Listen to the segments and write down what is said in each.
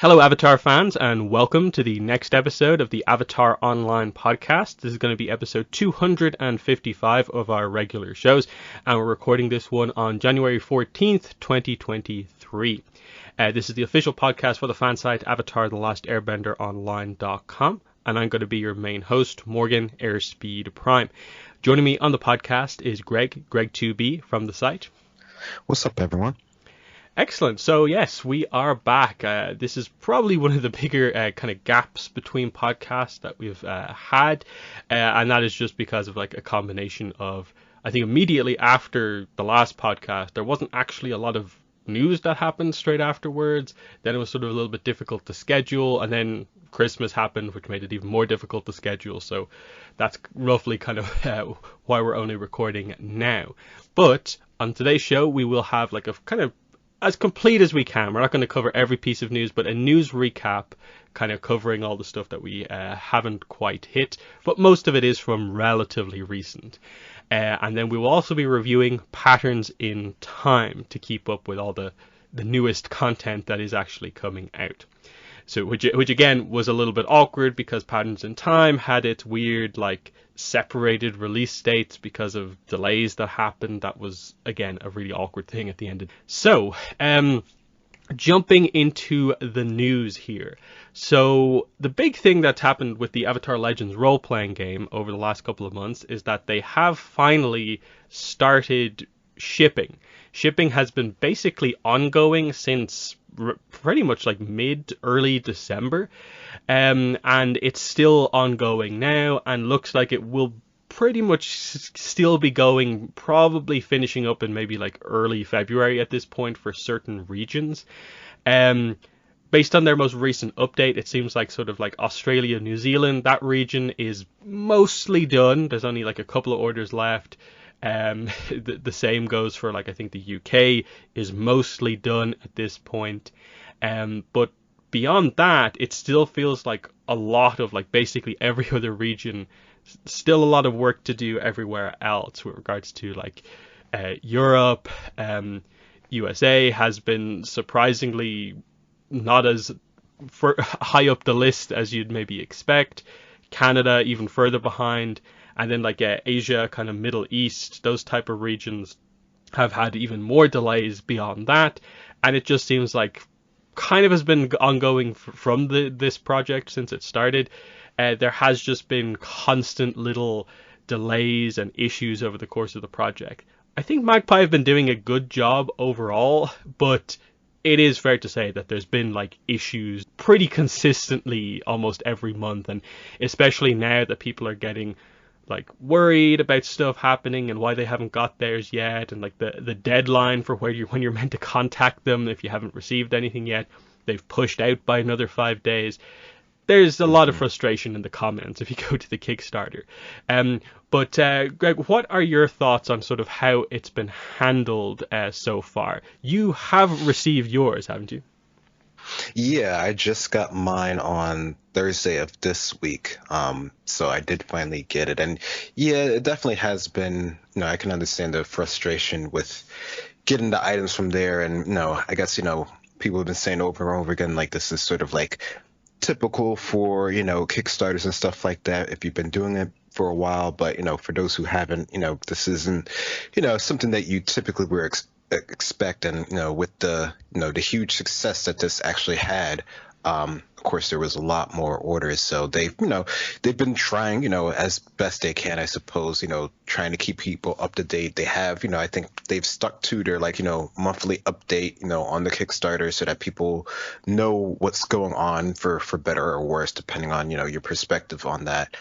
Hello, Avatar fans, and welcome to the next episode of the Avatar Online podcast. This is going to be episode 255 of our regular shows, and we're recording this one on January 14th, 2023. This is the official podcast for the fan site Avatar The Last Airbender Online.com, and I'm going to be your main host, Morgan Airspeed Prime. Joining me on the podcast is Greg2B from the site. What's up, everyone? Excellent. So yes, we are back. This is probably one of the bigger kind of gaps between podcasts that we've had, and that is just because of like a combination of, I think immediately after the last podcast, there wasn't actually a lot of news that happened straight afterwards. Then it was sort of a little bit difficult to schedule, and then Christmas happened, which made it even more difficult to schedule. So that's roughly kind of why we're only recording now. But on today's show, we will have like a kind of as complete as we can. We're not going to cover every piece of news, but a news recap kind of covering all the stuff that we haven't quite hit, but most of it is from relatively recent. And then we will also be reviewing Patterns in Time to keep up with all the newest content that is actually coming out. So which again was a little bit awkward because Patterns in Time had its weird like separated release dates because of delays that happened. That was again a really awkward thing at the end. So jumping into the news here. So the big thing that's happened with the Avatar Legends role-playing game over the last couple of months is that they have finally started shipping. Shipping has been basically ongoing since pretty much like early December, and it's still ongoing now and looks like it will pretty much still be going, probably finishing up in maybe like early February at this point for certain regions. Based on their most recent update, it seems like sort of like Australia, New Zealand, that region is mostly done. There's only like a couple of orders left. The same goes for like I think the UK is mostly done at this point, but beyond that it still feels like a lot of like basically every other region, still a lot of work to do everywhere else with regards to like Europe. USA has been surprisingly not as high up the list as you'd maybe expect. Canada even further behind. And then like Asia, kind of Middle East, those type of regions have had even more delays beyond that. And it just seems like kind of has been ongoing from this project since it started. There has just been constant little delays and issues over the course of the project. I think Magpie have been doing a good job overall, but it is fair to say that there's been like issues pretty consistently almost every month. And especially now that people are getting like worried about stuff happening and why they haven't got theirs yet, and like the deadline for when you're meant to contact them if you haven't received anything yet, they've pushed out by another 5 days. There's a lot of frustration in the comments if you go to the Kickstarter. But Greg, what are your thoughts on sort of how it's been handled so far? You have received yours, haven't you? Yeah, I just got mine on Thursday of this week. So I did finally get it. And yeah, it definitely has been, I can understand the frustration with getting the items from there. And, I guess, people have been saying over and over again, like this is sort of like typical for, Kickstarters and stuff like that if you've been doing it for a while. But, for those who haven't, this isn't, something that you typically were expect. And with the the huge success that this actually had, of course there was a lot more orders, so they've been trying as best they can, I suppose, trying to keep people up to date. They have I think they've stuck to their like monthly update on the Kickstarter so that people know what's going on for better or worse depending on your perspective on that.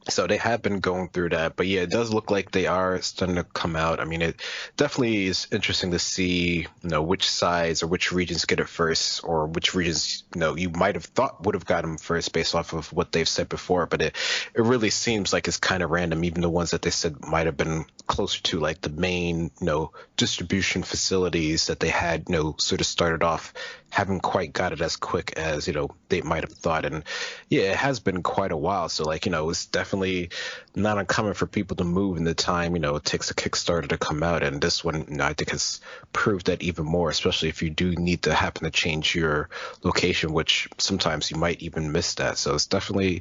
So they have been going through that, but yeah, it does look like they are starting to come out. I mean, it definitely is interesting to see, which sides or which regions get it first, or which regions, you might have thought would have got them first based off of what they've said before. But it really seems like it's kind of random. Even the ones that they said might have been closer to like the main, distribution facilities that they had, sort of started off haven't quite got it as quick as, they might have thought. And yeah, it has been quite a while. So like, it's definitely not uncommon for people to move in the time, it takes a Kickstarter to come out. And this one, I think has proved that even more, especially if you do need to happen to change your location, which sometimes you might even miss that. So it's definitely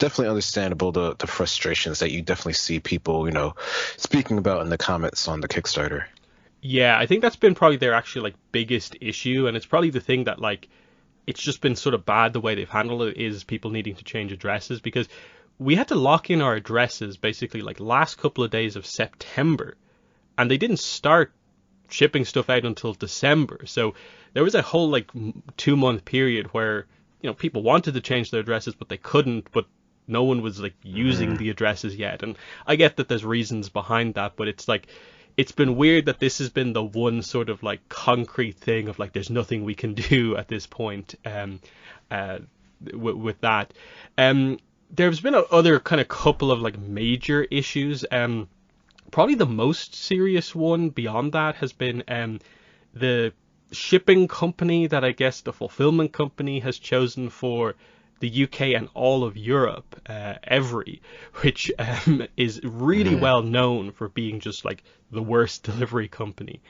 understandable the frustrations that you definitely see people, speaking about in the comments on the Kickstarter. Yeah, I think that's been probably their actually like biggest issue, and it's probably the thing that like it's just been sort of bad the way they've handled it is people needing to change addresses because we had to lock in our addresses basically like last couple of days of September, and they didn't start shipping stuff out until December. So there was a whole like 2 month period where people wanted to change their addresses but they couldn't, but no one was like using the addresses yet. And I get that there's reasons behind that, but it's like it's been weird that this has been the one sort of like concrete thing of like there's nothing we can do at this point with that. There's been other kind of couple of like major issues. Probably the most serious one beyond that has been the shipping company that I guess the fulfillment company has chosen for the UK and all of Europe, Every, which is really well known for being just like the worst delivery company.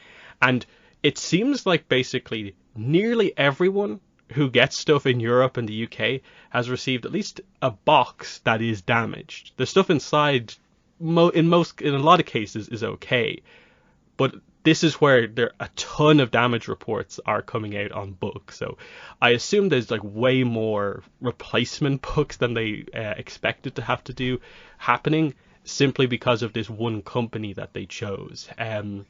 And it seems like basically nearly everyone who gets stuff in Europe and the UK has received at least a box that is damaged. The stuff inside, in a lot of cases, is okay, but this is where a ton of damage reports are coming out on books. So I assume there's like way more replacement books than they expected to have to do happening simply because of this one company that they chose. And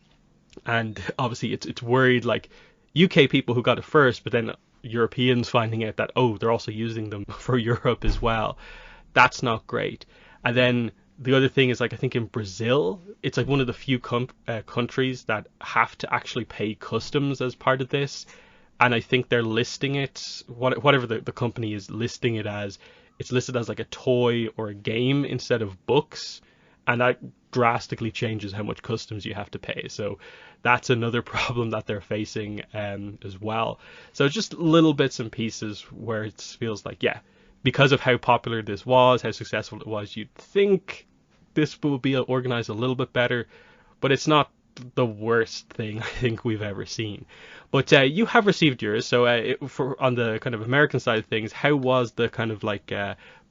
obviously it's worried like UK people who got it first, but then Europeans finding out that, oh, they're also using them for Europe as well. That's not great. And then the other thing is like I think in Brazil, it's like one of the few countries that have to actually pay customs as part of this, and I think they're listing it whatever the company is listing it as, it's listed as like a toy or a game instead of books, and that drastically changes how much customs you have to pay. So that's another problem that they're facing as well. So just little bits and pieces where it feels like, yeah, because of how popular this was, how successful it was, you'd think this will be organized a little bit better, but it's not the worst thing I think we've ever seen. But you have received yours, so on the kind of American side of things, how was the kind of like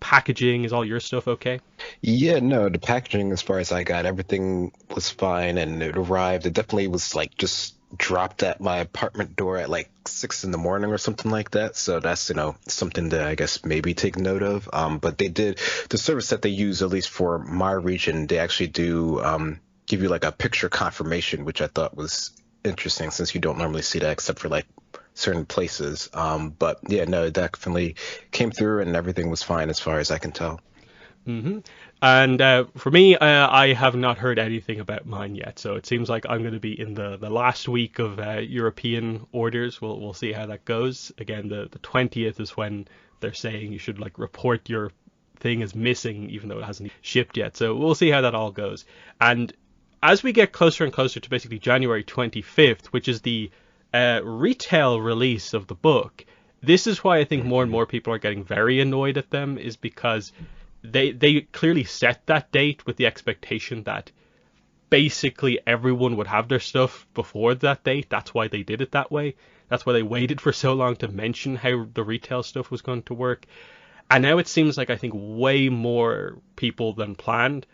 packaging? Is all your stuff okay? Yeah, no, the packaging, as far as I got, everything was fine and it arrived. It definitely was like just dropped at my apartment door at like 6 in the morning or something like that. So that's, something to, I guess, maybe take note of. But the service that they use, at least for my region, they actually do give you like a picture confirmation, which I thought was interesting since you don't normally see that except for like certain places. But yeah, no, it definitely came through and everything was fine as far as I can tell. And for me, I have not heard anything about mine yet, so it seems like I'm going to be in the last week of European orders. We'll see how that goes. Again, the 20th is when they're saying you should like report your thing as missing, even though it hasn't shipped yet. So we'll see how that all goes. And as we get closer and closer to basically January 25th, which is the retail release of the book, this is why I think more and more people are getting very annoyed at them, is because they clearly set that date with the expectation that basically everyone would have their stuff before that date. That's why they did it that way. That's why they waited for so long to mention how the retail stuff was going to work. And now it seems like I think way more people than planned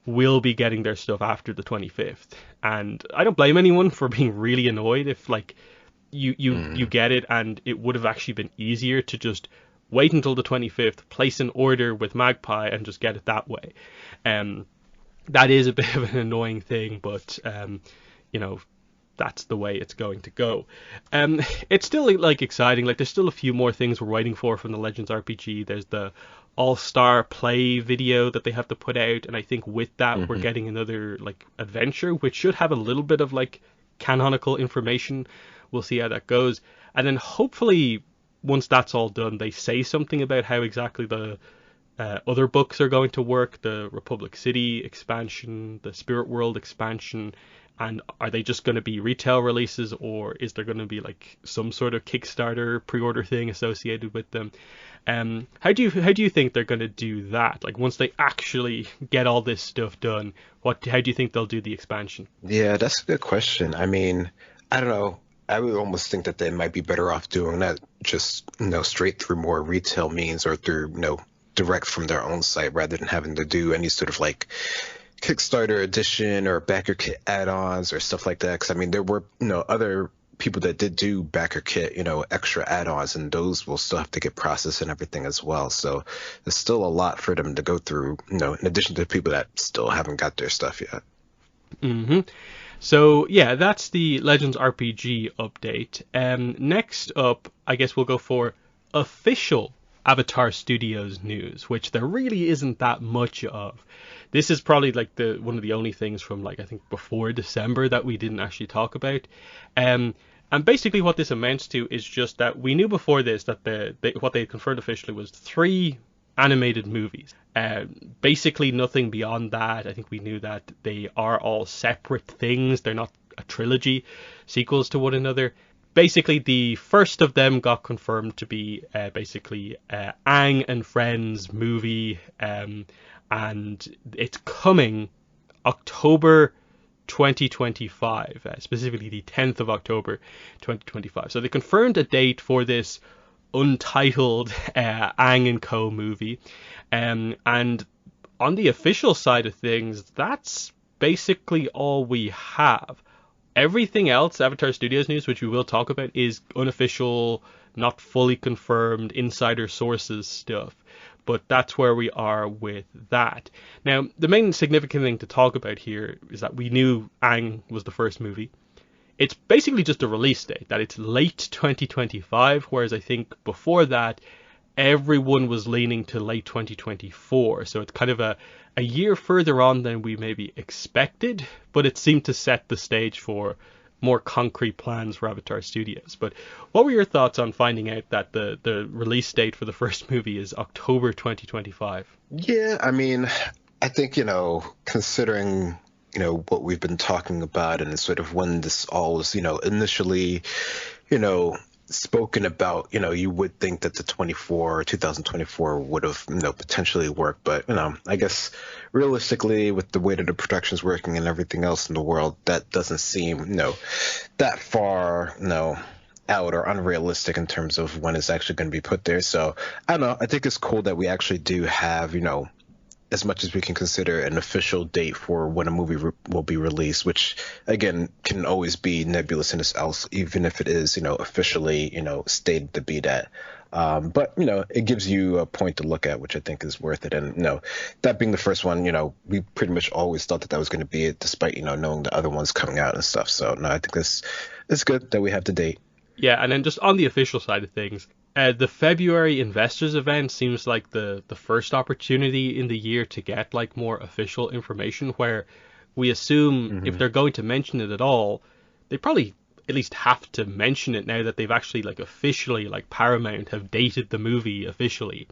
will be getting their stuff after the 25th. And I don't blame anyone for being really annoyed if like you get it and it would have actually been easier to just wait until the 25th, place an order with Magpie and just get it that way. That is a bit of an annoying thing, but that's the way it's going to go. It's still like exciting. Like there's still a few more things we're waiting for from the Legends RPG. There's the All-Star Play video that they have to put out, and I think with that we're getting another like adventure, which should have a little bit of like canonical information. We'll see how that goes, and then hopefully once that's all done, they say something about how exactly the other books are going to work, the Republic City expansion, the Spirit World expansion, And are they just going to be retail releases, or is there going to be like some sort of Kickstarter pre-order thing associated with them? How do you think they're going to do that? Like once they actually get all this stuff done, how do you think they'll do the expansion? Yeah, that's a good question. I mean, I don't know. I would almost think that they might be better off doing that just, straight through more retail means or through, direct from their own site rather than having to do any sort of like Kickstarter edition or backer kit add-ons or stuff like that. Because I mean, there were, other people that did do backer kit, extra add-ons, and those will still have to get processed and everything as well. So there's still a lot for them to go through, in addition to people that still haven't got their stuff yet. Mm-hmm. So yeah, that's the Legends RPG update. Next up, I guess we'll go for official Avatar Studios news, which there really isn't that much of. This is probably like one of the only things from like I think before December that we didn't actually talk about. And basically what this amounts to is just that we knew before this that what they confirmed officially was 3 animated movies. Basically nothing beyond that. I think we knew that they are all separate things. They're not a trilogy, sequels to one another. Basically, the first of them got confirmed to be basically Aang and Friends movie, and it's coming October 2025, specifically the 10th of October 2025. So they confirmed a date for this untitled Aang and Co movie, and on the official side of things, that's basically all we have. Everything else, Avatar Studios news, which we will talk about, is unofficial, not fully confirmed, insider sources stuff. But that's where we are with that. Now, the main significant thing to talk about here is that we knew Aang was the first movie. It's basically just a release date, that it's late 2025, whereas I think before that, everyone was leaning to late 2024. So it's kind of a year further on than we maybe expected, but it seemed to set the stage for more concrete plans for Avatar Studios. But what were your thoughts on finding out that the release date for the first movie is October 2025? Yeah, I mean, I think, considering, what we've been talking about and sort of when this all was, initially, spoken about, you would think that the 2024 would have, potentially worked. But, I guess realistically, with the way that the production's working and everything else in the world, that doesn't seem, that far, out or unrealistic in terms of when it's actually going to be put there. So I don't know. I think it's cool that we actually do have, as much as we can consider an official date for when a movie will be released, which again can always be nebulous in itself, even if it is, officially, stated to be that. But it gives you a point to look at, which I think is worth it. And that being the first one, we pretty much always thought that was going to be it, despite knowing the other ones coming out and stuff. So no, I think it's good that we have the date. Yeah, and then just on the official side of things, the February investors event seems like the first opportunity in the year to get like more official information, where we assume if they're going to mention it at all, they probably at least have to mention it now that they've actually like officially, like Paramount have dated the movie officially.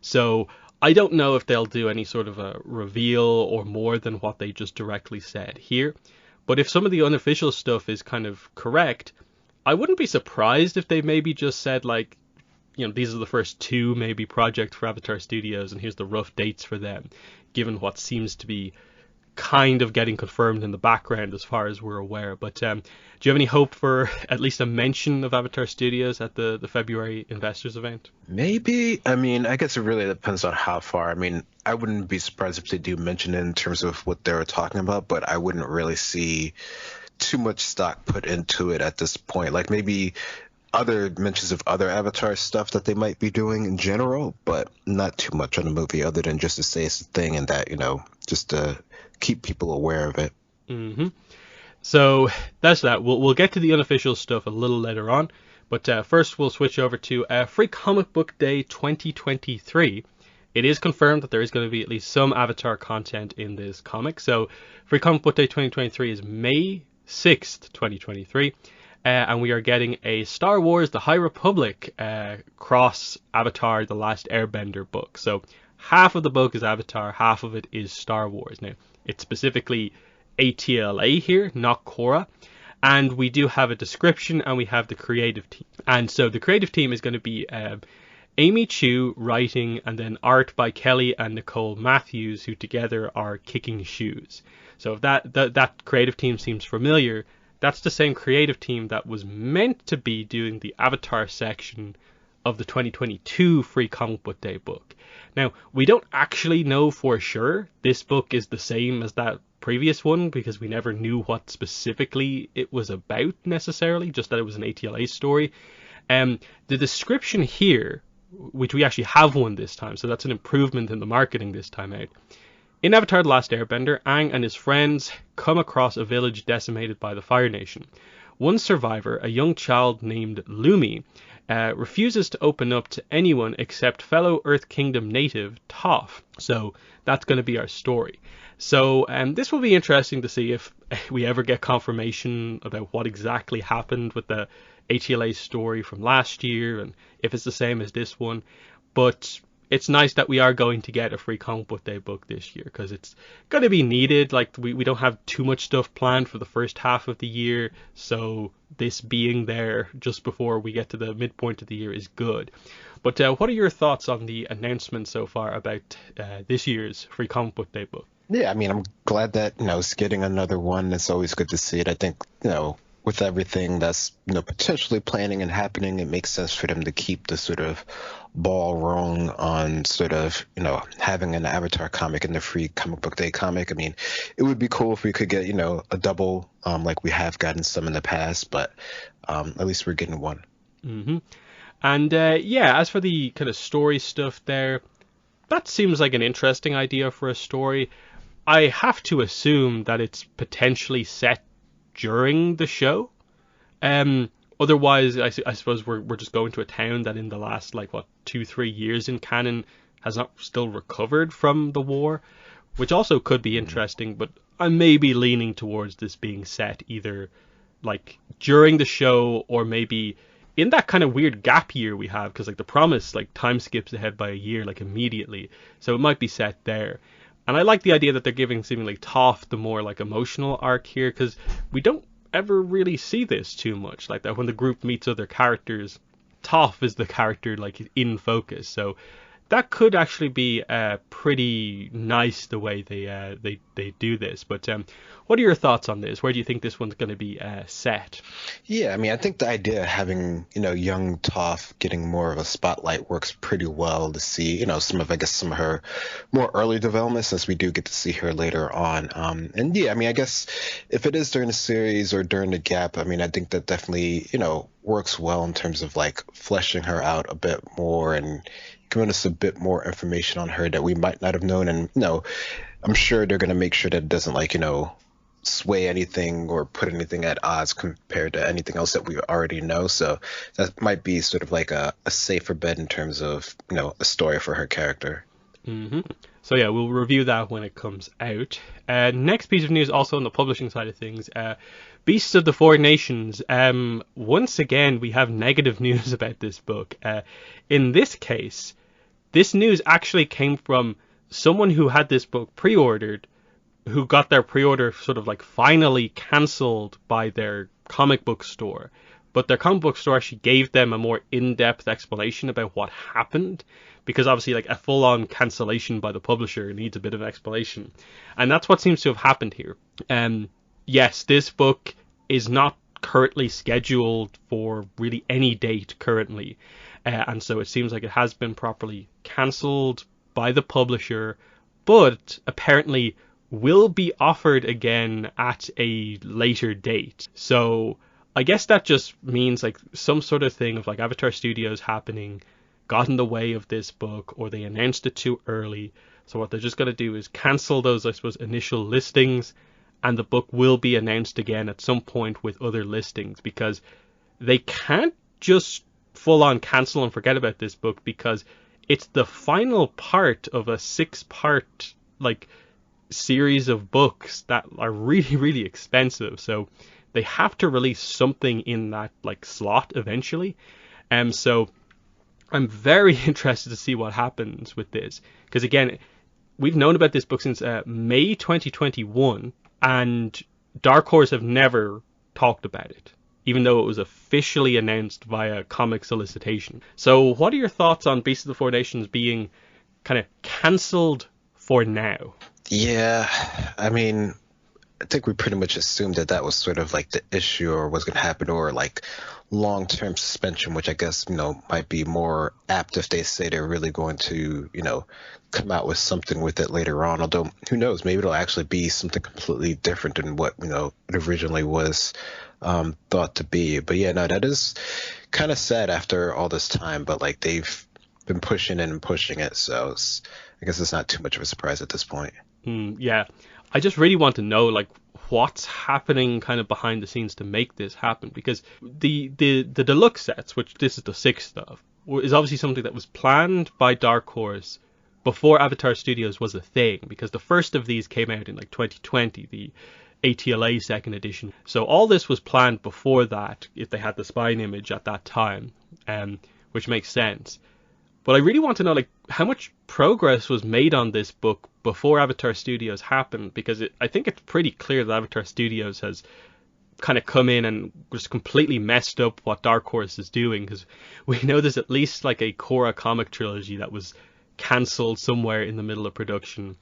So I don't know if they'll do any sort of a reveal or more than what they just directly said here. But if some of the unofficial stuff is kind of correct, I wouldn't be surprised if they maybe just said like, these are the first 2 maybe projects for Avatar Studios, and here's the rough dates for them, given what seems to be kind of getting confirmed in the background as far as we're aware. But do you have any hope for at least a mention of Avatar Studios at the February investors event? Maybe. I mean, I guess it really depends on how far. I mean, I wouldn't be surprised if they do mention it in terms of what they were talking about, but I wouldn't really see too much stock put into it at this point. Like maybe other mentions of other Avatar stuff that they might be doing in general, but not too much on the movie other than just to say it's a thing and that, just to keep people aware of it. Mm-hmm. So that's that. We'll get to the unofficial stuff a little later on, but first we'll switch over to Free Comic Book Day 2023. It is confirmed that there is going to be at least some Avatar content in this comic. So Free Comic Book Day 2023 is May 6th, 2023. And we are getting a Star Wars The High Republic cross Avatar The Last Airbender book. So half of the book is Avatar, half of it is Star Wars. Now, it's specifically ATLA here, not Korra. And we do have a description, and we have the creative team. And so the creative team is going to be Amy Chu writing, and then art by Kelly and Nicole Matthews, who together are Kicking Shoes. So if that creative team seems familiar, that's the same creative team that was meant to be doing the Avatar section of the 2022 Free Comic Book Day book. Now, we don't actually know for sure this book is the same as that previous one, because we never knew what specifically it was about necessarily, just that it was an ATLA story. The description here, which we actually have one this time, so that's an improvement in the marketing this time out. In Avatar: The Last Airbender, Aang and his friends come across a village decimated by the Fire Nation. One survivor, a young child named Lumi, refuses to open up to anyone except fellow Earth Kingdom native Toph. So that's going to be our story. So this will be interesting to see if we ever get confirmation about what exactly happened with the ATLA story from last year, and if it's the same as this one. But it's nice that we are going to get a Free Comic Book Day book this year, because it's going to be needed. Like, we don't have too much stuff planned for the first half of the year, so this being there just before we get to the midpoint of the year is good. But what are your thoughts on the announcement so far about this year's Free Comic Book Day book? Yeah, I mean, I'm glad that, it's getting another one. It's always good to see it. I think, with everything that's, potentially planning and happening, it makes sense for them to keep the sort of ball rolling on sort of, having an Avatar comic in the Free Comic Book Day comic. I mean, it would be cool if we could get, a double, like we have gotten some in the past, but at least we're getting one. Mm-hmm. And as for the kind of story stuff there, that seems like an interesting idea for a story. I have to assume that it's potentially set during the show. Otherwise, I suppose we're just going to a town that in the last 2-3 years in canon has not still recovered from the war, which also could be interesting. But I may be leaning towards this being set either during the show, or maybe in that kind of weird gap year we have, because the Promise time skips ahead by a year immediately, so it might be set there. And I like the idea that they're giving seemingly Toph the more emotional arc here, because we don't ever really see this too much. That when the group meets other characters, Toph is the character in focus. So that could actually be pretty nice the way they do this. But what are your thoughts on this? Where do you think this one's going to be set? Yeah, I mean, I think the idea of having, young Toph getting more of a spotlight works pretty well to see, some of her more early development, since we do get to see her later on. And yeah, I mean, I guess if it is during the series or during the gap, I mean, I think that definitely, works well in terms of fleshing her out a bit more and giving us a bit more information on her that we might not have known. And, I'm sure they're going to make sure that it doesn't sway anything or put anything at odds compared to anything else that we already know. So that might be sort of a safer bet in terms of, a story for her character. Mm-hmm. So yeah, we'll review that when it comes out. Next piece of news, also on the publishing side of things, Beasts of the Four Nations. Once again, we have negative news about this book. In this case, this news actually came from someone who had this book pre-ordered, who got their pre-order sort of finally cancelled by their comic book store. But their comic book store actually gave them a more in-depth explanation about what happened, because obviously a full-on cancellation by the publisher needs a bit of explanation. And that's what seems to have happened here. Yes, this book is not currently scheduled for really any date currently. And so it seems like it has been properly cancelled by the publisher, but apparently will be offered again at a later date. So I guess that just means some sort of thing of Avatar Studios happening got in the way of this book, or they announced it too early. So what they're just going to do is cancel those, I suppose, initial listings, and the book will be announced again at some point with other listings, because they can't just full on cancel and forget about this book, because it's the final part of a 6-part series of books that are really, really expensive. So they have to release something in that slot eventually. So I'm very interested to see what happens with this, because again, we've known about this book since May 2021, and Dark Horse have never talked about it, even though it was officially announced via comic solicitation. So what are your thoughts on Beast of the Four Nations being kind of cancelled for now? Yeah, I mean, I think we pretty much assumed that that was sort of like the issue or was going to happen, or like long-term suspension, which I guess, might be more apt if they say they're really going to, come out with something with it later on. Although, who knows, maybe it'll actually be something completely different than what, it originally was thought to be. But yeah, no, that is kind of sad after all this time, but like they've been pushing it and pushing it. So I guess it's not too much of a surprise at this point. Yeah, I just really want to know like what's happening kind of behind the scenes to make this happen, because the deluxe sets, which this is the sixth of, is obviously something that was planned by Dark Horse before Avatar Studios was a thing, because the first of these came out in like 2020, the ATLA second edition. So all this was planned before that, if they had the spine image at that time, which makes sense. But I really want to know like how much progress was made on this book before Avatar Studios happened, because I think it's pretty clear that Avatar Studios has kind of come in and just completely messed up what Dark Horse is doing, because we know there's at least like a Korra comic trilogy that was cancelled somewhere in the middle of production,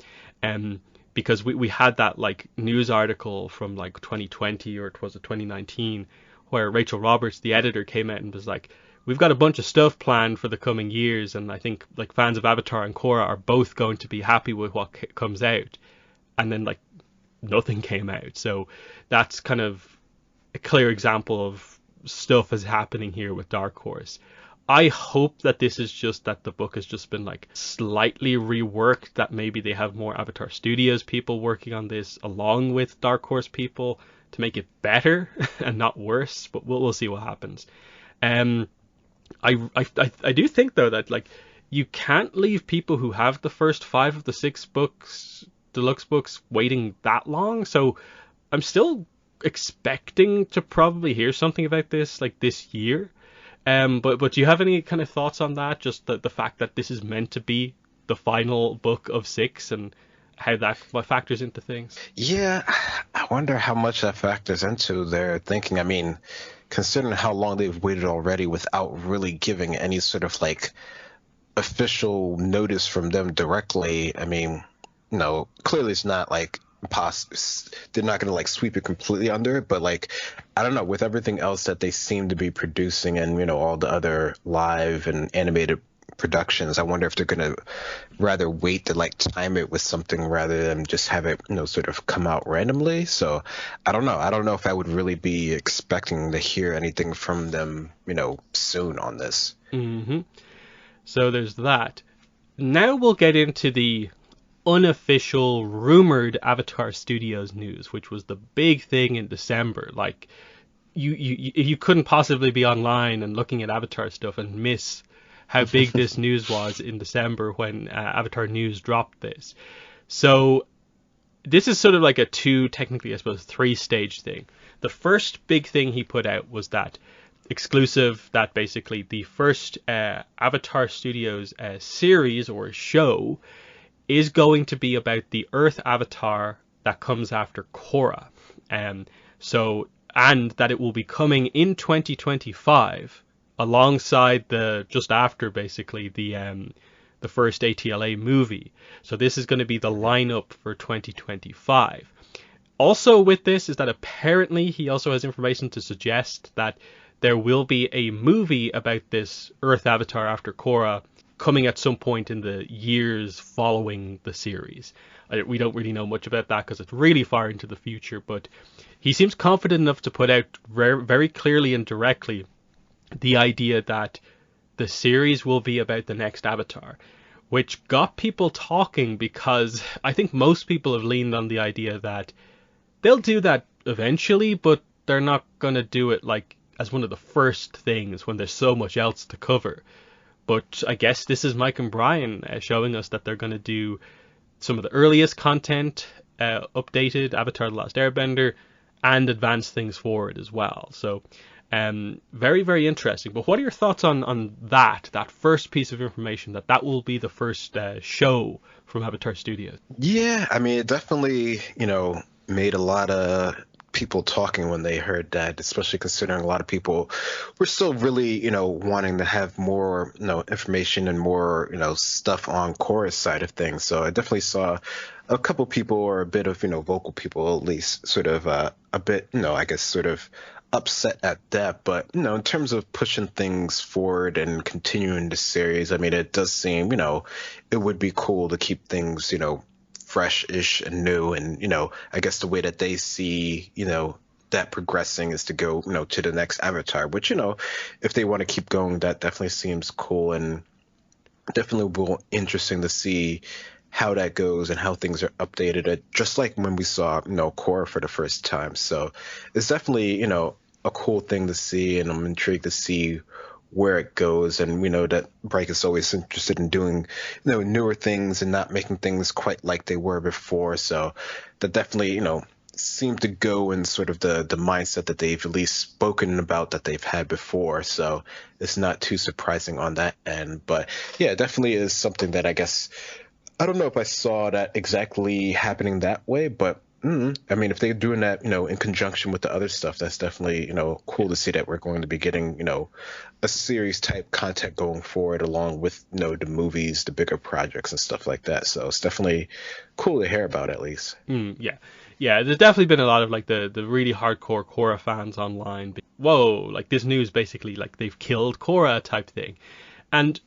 because we had that like news article from like 2020 or it was 2019 where Rachel Roberts, the editor, came out and was like, we've got a bunch of stuff planned for the coming years, and I think like fans of Avatar and Korra are both going to be happy with what comes out. And then like nothing came out. So that's kind of a clear example of stuff is happening here with Dark Horse. I hope that this is just that the book has just been like slightly reworked, that maybe they have more Avatar Studios people working on this along with Dark Horse people to make it better and not worse, but we'll see what happens. I do think though that like you can't leave people who have the first 5 of the 6 books, deluxe books, waiting that long. So I'm still expecting to probably hear something about this like this year. But do you have any kind of thoughts on that? Just the fact that this is meant to be the final book of 6 and how that factors into things? Yeah, I wonder how much that factors into their thinking. I mean, considering how long they've waited already without really giving any sort of like official notice from them directly, I mean, clearly it's not like they're not going to like sweep it completely under it, but like, I don't know, with everything else that they seem to be producing and, all the other live and animated productions, I wonder if they're going to rather wait to like time it with something rather than just have it, sort of come out randomly. So I don't know if I would really be expecting to hear anything from them, soon on this. So there's that. Now we'll get into the unofficial rumored Avatar Studios news, which was the big thing in December. Like you couldn't possibly be online and looking at Avatar stuff and miss how big this news was in December when Avatar News dropped this. So this is sort of like technically I suppose 3-stage thing. The first big thing he put out was that exclusive, that basically the first Avatar Studios series or show is going to be about the Earth Avatar that comes after Korra. And that it will be coming in 2025 alongside just after basically the first ATLA movie. So this is going to be the lineup for 2025. Also with this is that apparently he also has information to suggest that there will be a movie about this Earth Avatar after Korra coming at some point in the years following the series. We don't really know much about that because it's really far into the future, but he seems confident enough to put out very clearly and directly the idea that the series will be about the next Avatar, which got people talking, because I think most people have leaned on the idea that they'll do that eventually, but they're not going to do it like as one of the first things when there's so much else to cover. But I guess this is Mike and Brian showing us that they're going to do some of the earliest content, updated Avatar The Last Airbender, and advance things forward as well. So very, very interesting. But what are your thoughts on that first piece of information, that will be the first show from Avatar Studios? Yeah, I mean, it definitely, made a lot of people talking when they heard that, especially considering a lot of people were still really, wanting to have more, information and more, stuff on Korra's side of things. So I definitely saw a couple people, or a bit of, vocal people at least, sort of a bit, I guess sort of upset at that. But, in terms of pushing things forward and continuing the series, I mean, it does seem, it would be cool to keep things, fresh-ish and new. And, I guess the way that they see, that progressing is to go, to the next Avatar, which, if they want to keep going, that definitely seems cool, and definitely will interesting to see how that goes and how things are updated. Just like when we saw, Korra for the first time. So it's definitely, a cool thing to see, and I'm intrigued to see where it goes. And we know that Bright is always interested in doing, newer things and not making things quite like they were before. So that definitely, seem to go in sort of the mindset that they've at least spoken about that they've had before. So it's not too surprising on that end. But yeah, it definitely is something that I guess, I don't know if I saw that exactly happening that way, but I mean, if they're doing that, in conjunction with the other stuff, that's definitely, cool to see that we're going to be getting, a series type content going forward, along with, the movies, the bigger projects and stuff like that. So it's definitely cool to hear about, at least. Yeah. Yeah, there's definitely been a lot of like the really hardcore Korra fans online. Whoa, like this news basically like they've killed Korra type thing. And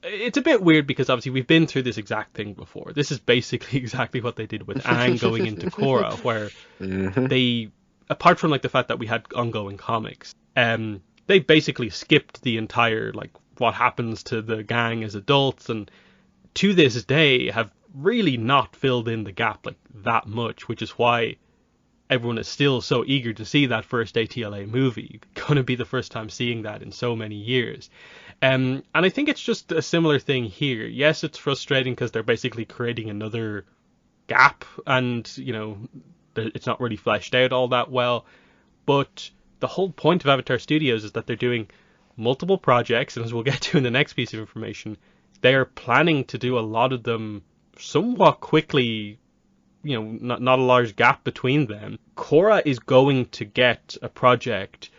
it's a bit weird because obviously we've been through this exact thing before. This is basically exactly what they did with Aang going into Korra, where they, apart from like the fact that we had ongoing comics, they basically skipped the entire like what happens to the gang as adults, and to this day have really not filled in the gap like that much, which is why everyone is still so eager to see that first ATLA movie. Gonna be the first time seeing that in so many years. And I think it's just a similar thing here. Yes, it's frustrating because they're basically creating another gap, and it's not really fleshed out all that well. But the whole point of Avatar Studios is that they're doing multiple projects, and as we'll get to in the next piece of information, they're planning to do a lot of them somewhat quickly. Not a large gap between them. Korra is going to get a project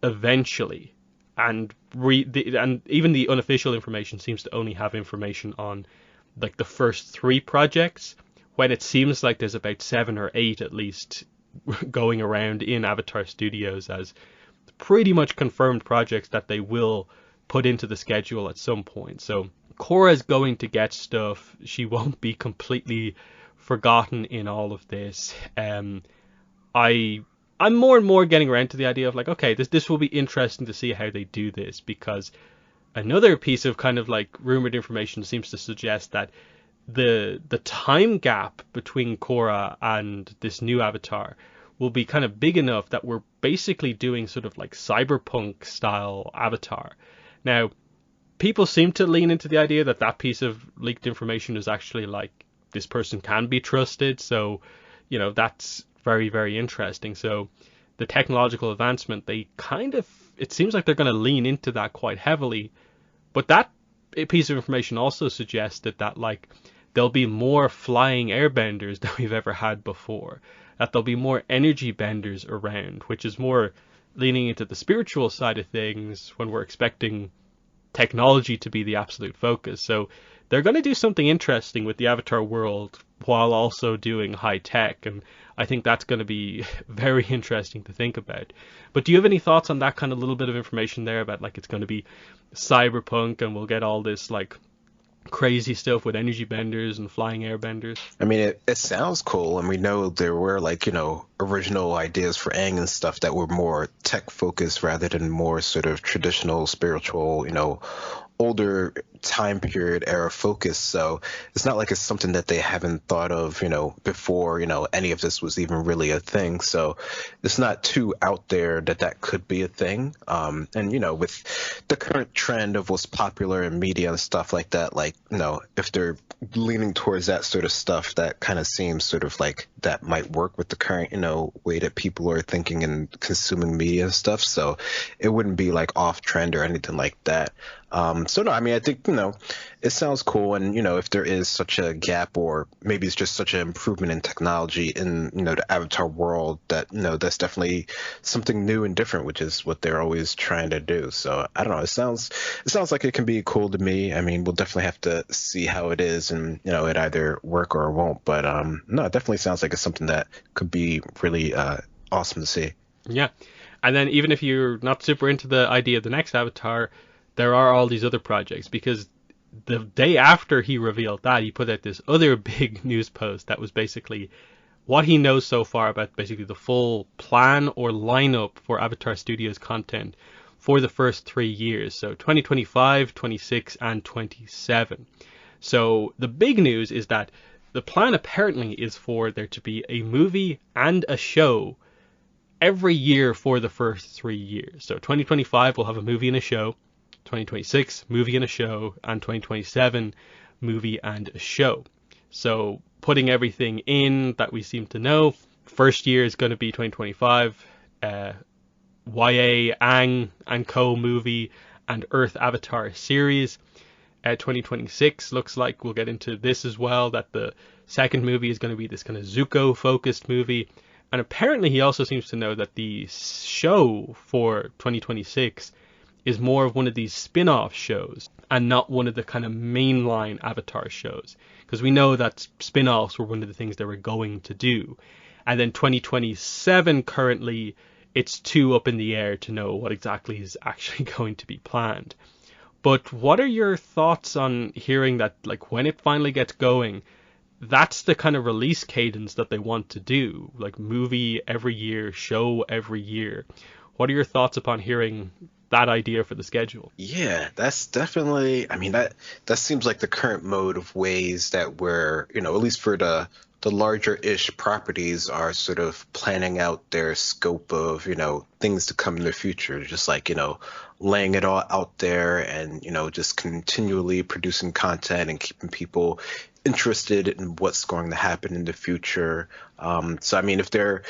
eventually, and even the unofficial information seems to only have information on like the first 3 projects, when it seems like there's about 7 or 8 at least going around in Avatar Studios as pretty much confirmed projects that they will put into the schedule at some point. So Korra is going to get stuff. She won't be completely forgotten in all of this. I'm more and more getting around to the idea of like, okay, this will be interesting to see how they do this, because another piece of kind of like rumored information seems to suggest that the time gap between Korra and this new Avatar will be kind of big enough that we're basically doing sort of like cyberpunk style Avatar. Now, people seem to lean into the idea that that piece of leaked information is actually like, this person can be trusted. So, that's very, very interesting. So the technological advancement, it seems like they're going to lean into that quite heavily. But that piece of information also suggested that like there'll be more flying airbenders than we've ever had before. That there'll be more energy benders around, which is more leaning into the spiritual side of things when we're expecting technology to be the absolute focus. So they're going to do something interesting with the Avatar world while also doing high tech, and I think that's going to be very interesting to think about. But do you have any thoughts on that kind of little bit of information there about like it's going to be cyberpunk and we'll get all this like crazy stuff with energy benders and flying airbenders? I mean, it sounds cool, and we know there were like, original ideas for Aang and stuff that were more tech focused rather than more sort of traditional spiritual, older time period era focus. So it's not like it's something that they haven't thought of, before, any of this was even really a thing. So it's not too out there that could be a thing. And, with the current trend of what's popular in media and stuff like that, like, if they're leaning towards that sort of stuff, that kind of seems sort of like that might work with the current, way that people are thinking and consuming media and stuff. So it wouldn't be like off trend or anything like that. So no, I mean, I think, it sounds cool. And, if there is such a gap, or maybe it's just such an improvement in technology in, the Avatar world, that, that's definitely something new and different, which is what they're always trying to do. So I don't know. It sounds like it can be cool to me. I mean, we'll definitely have to see how it is, and, it either work or it won't. But no, it definitely sounds like it's something that could be really awesome to see. Yeah. And then even if you're not super into the idea of the next Avatar, there are all these other projects, because the day after he revealed that, he put out this other big news post that was basically what he knows so far about basically the full plan or lineup for Avatar Studios content for the first 3 years. So 2025, 26, and 27. So the big news is that the plan apparently is for there to be a movie and a show every year for the first 3 years. So 2025 will have a movie and a show, 2026 movie and a show, and 2027 movie and a show. So putting everything in that we seem to know, first year is going to be 2025, YA Aang and Co movie and Earth Avatar series. 2026 looks like we'll get into this as well, that the second movie is going to be this kind of Zuko focused movie. And apparently he also seems to know that the show for 2026 is more of one of these spin-off shows and not one of the kind of mainline Avatar shows, because we know that spin-offs were one of the things they were going to do. And then 2027 currently, it's too up in the air to know what exactly is actually going to be planned. But what are your thoughts on hearing that, like, when it finally gets going, that's the kind of release cadence that they want to do, like movie every year, show every year? What are your thoughts upon hearing that idea for the schedule? Yeah, that's definitely, I mean, that seems like the current mode of ways that we're, at least for the larger-ish properties, are sort of planning out their scope of, things to come in the future, just like, laying it all out there, and, just continually producing content and keeping people interested in what's going to happen in the future. So I mean, if they're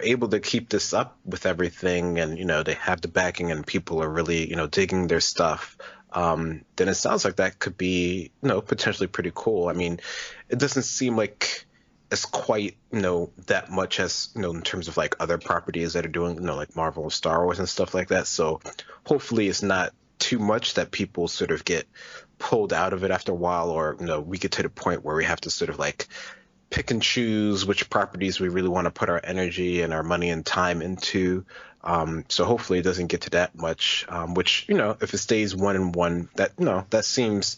able to keep this up with everything, and they have the backing, and people are really digging their stuff, then it sounds like that could be potentially pretty cool. I mean, it doesn't seem like it's quite that much as in terms of like other properties that are doing like Marvel and Star Wars and stuff like that. So hopefully it's not too much that people sort of get pulled out of it after a while, or we get to the point where we have to sort of like pick and choose which properties we really want to put our energy and our money and time into. So hopefully it doesn't get to that much, which, if it stays 1 and 1, that seems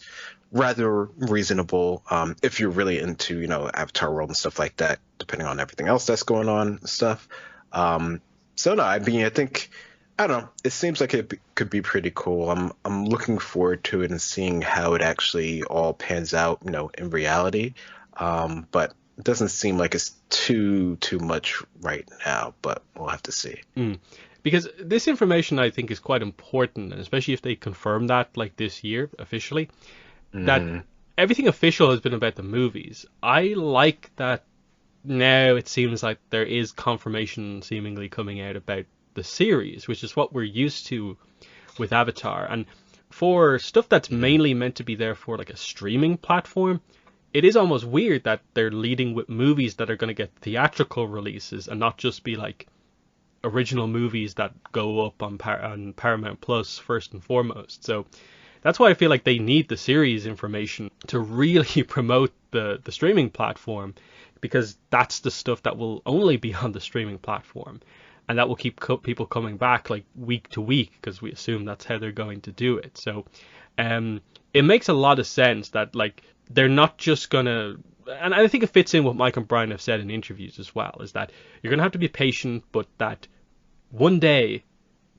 rather reasonable, if you're really into, Avatar World and stuff like that, depending on everything else that's going on and stuff. So no, I mean, I don't know. It seems like it could be pretty cool. I'm looking forward to it and seeing how it actually all pans out, in reality. But it doesn't seem like it's too much right now, but we'll have to see. Because this information, I think, is quite important, and especially if they confirm that, like, this year officially, that everything official has been about the movies. I like that now it seems like there is confirmation seemingly coming out about the series, which is what we're used to with Avatar. And for stuff that's mainly meant to be there for like a streaming platform, it is almost weird that they're leading with movies that are going to get theatrical releases and not just be like original movies that go up on Paramount Plus first and foremost. So that's why I feel like they need the series information to really promote the streaming platform, because that's the stuff that will only be on the streaming platform, and that will keep people coming back like week to week, because we assume that's how they're going to do it. So it makes a lot of sense that like they're not just gonna, and I think it fits in what Mike and Brian have said in interviews as well, is that you're gonna have to be patient, but that one day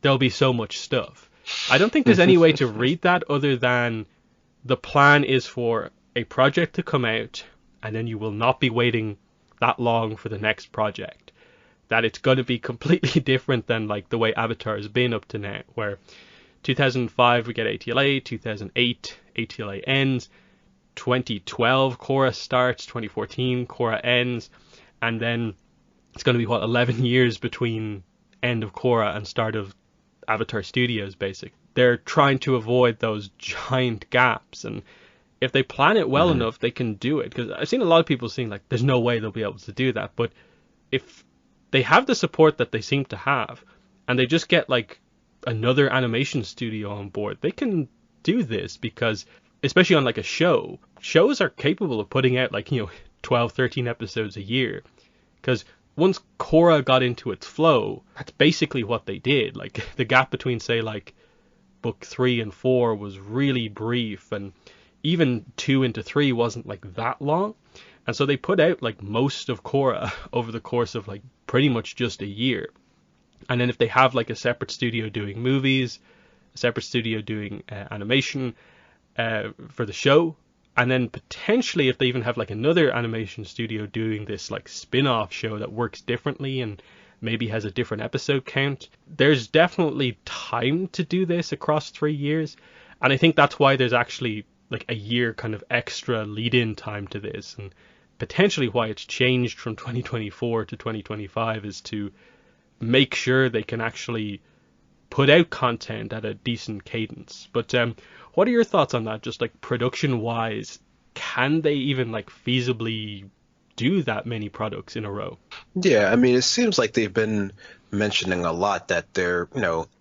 there'll be so much stuff. I don't think there's any way to read that other than the plan is for a project to come out, and then you will not be waiting that long for the next project. That it's going to be completely different than like the way Avatar has been up to now, where 2005 we get ATLA, 2008 ATLA ends, 2012 Korra starts, 2014 Korra ends, and then it's going to be 11 years between end of Korra and start of Avatar Studios, they're trying to avoid those giant gaps. And if they plan it well enough, they can do it. Because I've seen a lot of people saying, like, there's no way they'll be able to do that. But if they have the support that they seem to have, and they just get, like, another animation studio on board, they can do this. Because, especially on, like, a show, shows are capable of putting out, like, 12, 13 episodes a year. Because once Korra got into its flow, that's basically what they did. Like, the gap between, say, like, book 3 and 4 was really brief, and even 2 into 3 wasn't, like, that long. And so they put out, like, most of Korra over the course of, like, pretty much just a year. And then if they have, like, a separate studio doing movies, a separate studio doing animation for the show, and then potentially if they even have, like, another animation studio doing this, like, spin-off show that works differently and maybe has a different episode count, there's definitely time to do this across 3 years. And I think that's why there's actually, like, a year kind of extra lead-in time to this, and potentially why it's changed from 2024 to 2025 is to make sure they can actually put out content at a decent cadence. But what are your thoughts on that? Just, like, production wise, can they even, like, feasibly do that many products in a row? Yeah, I mean, it seems like they've been mentioning a lot that they're,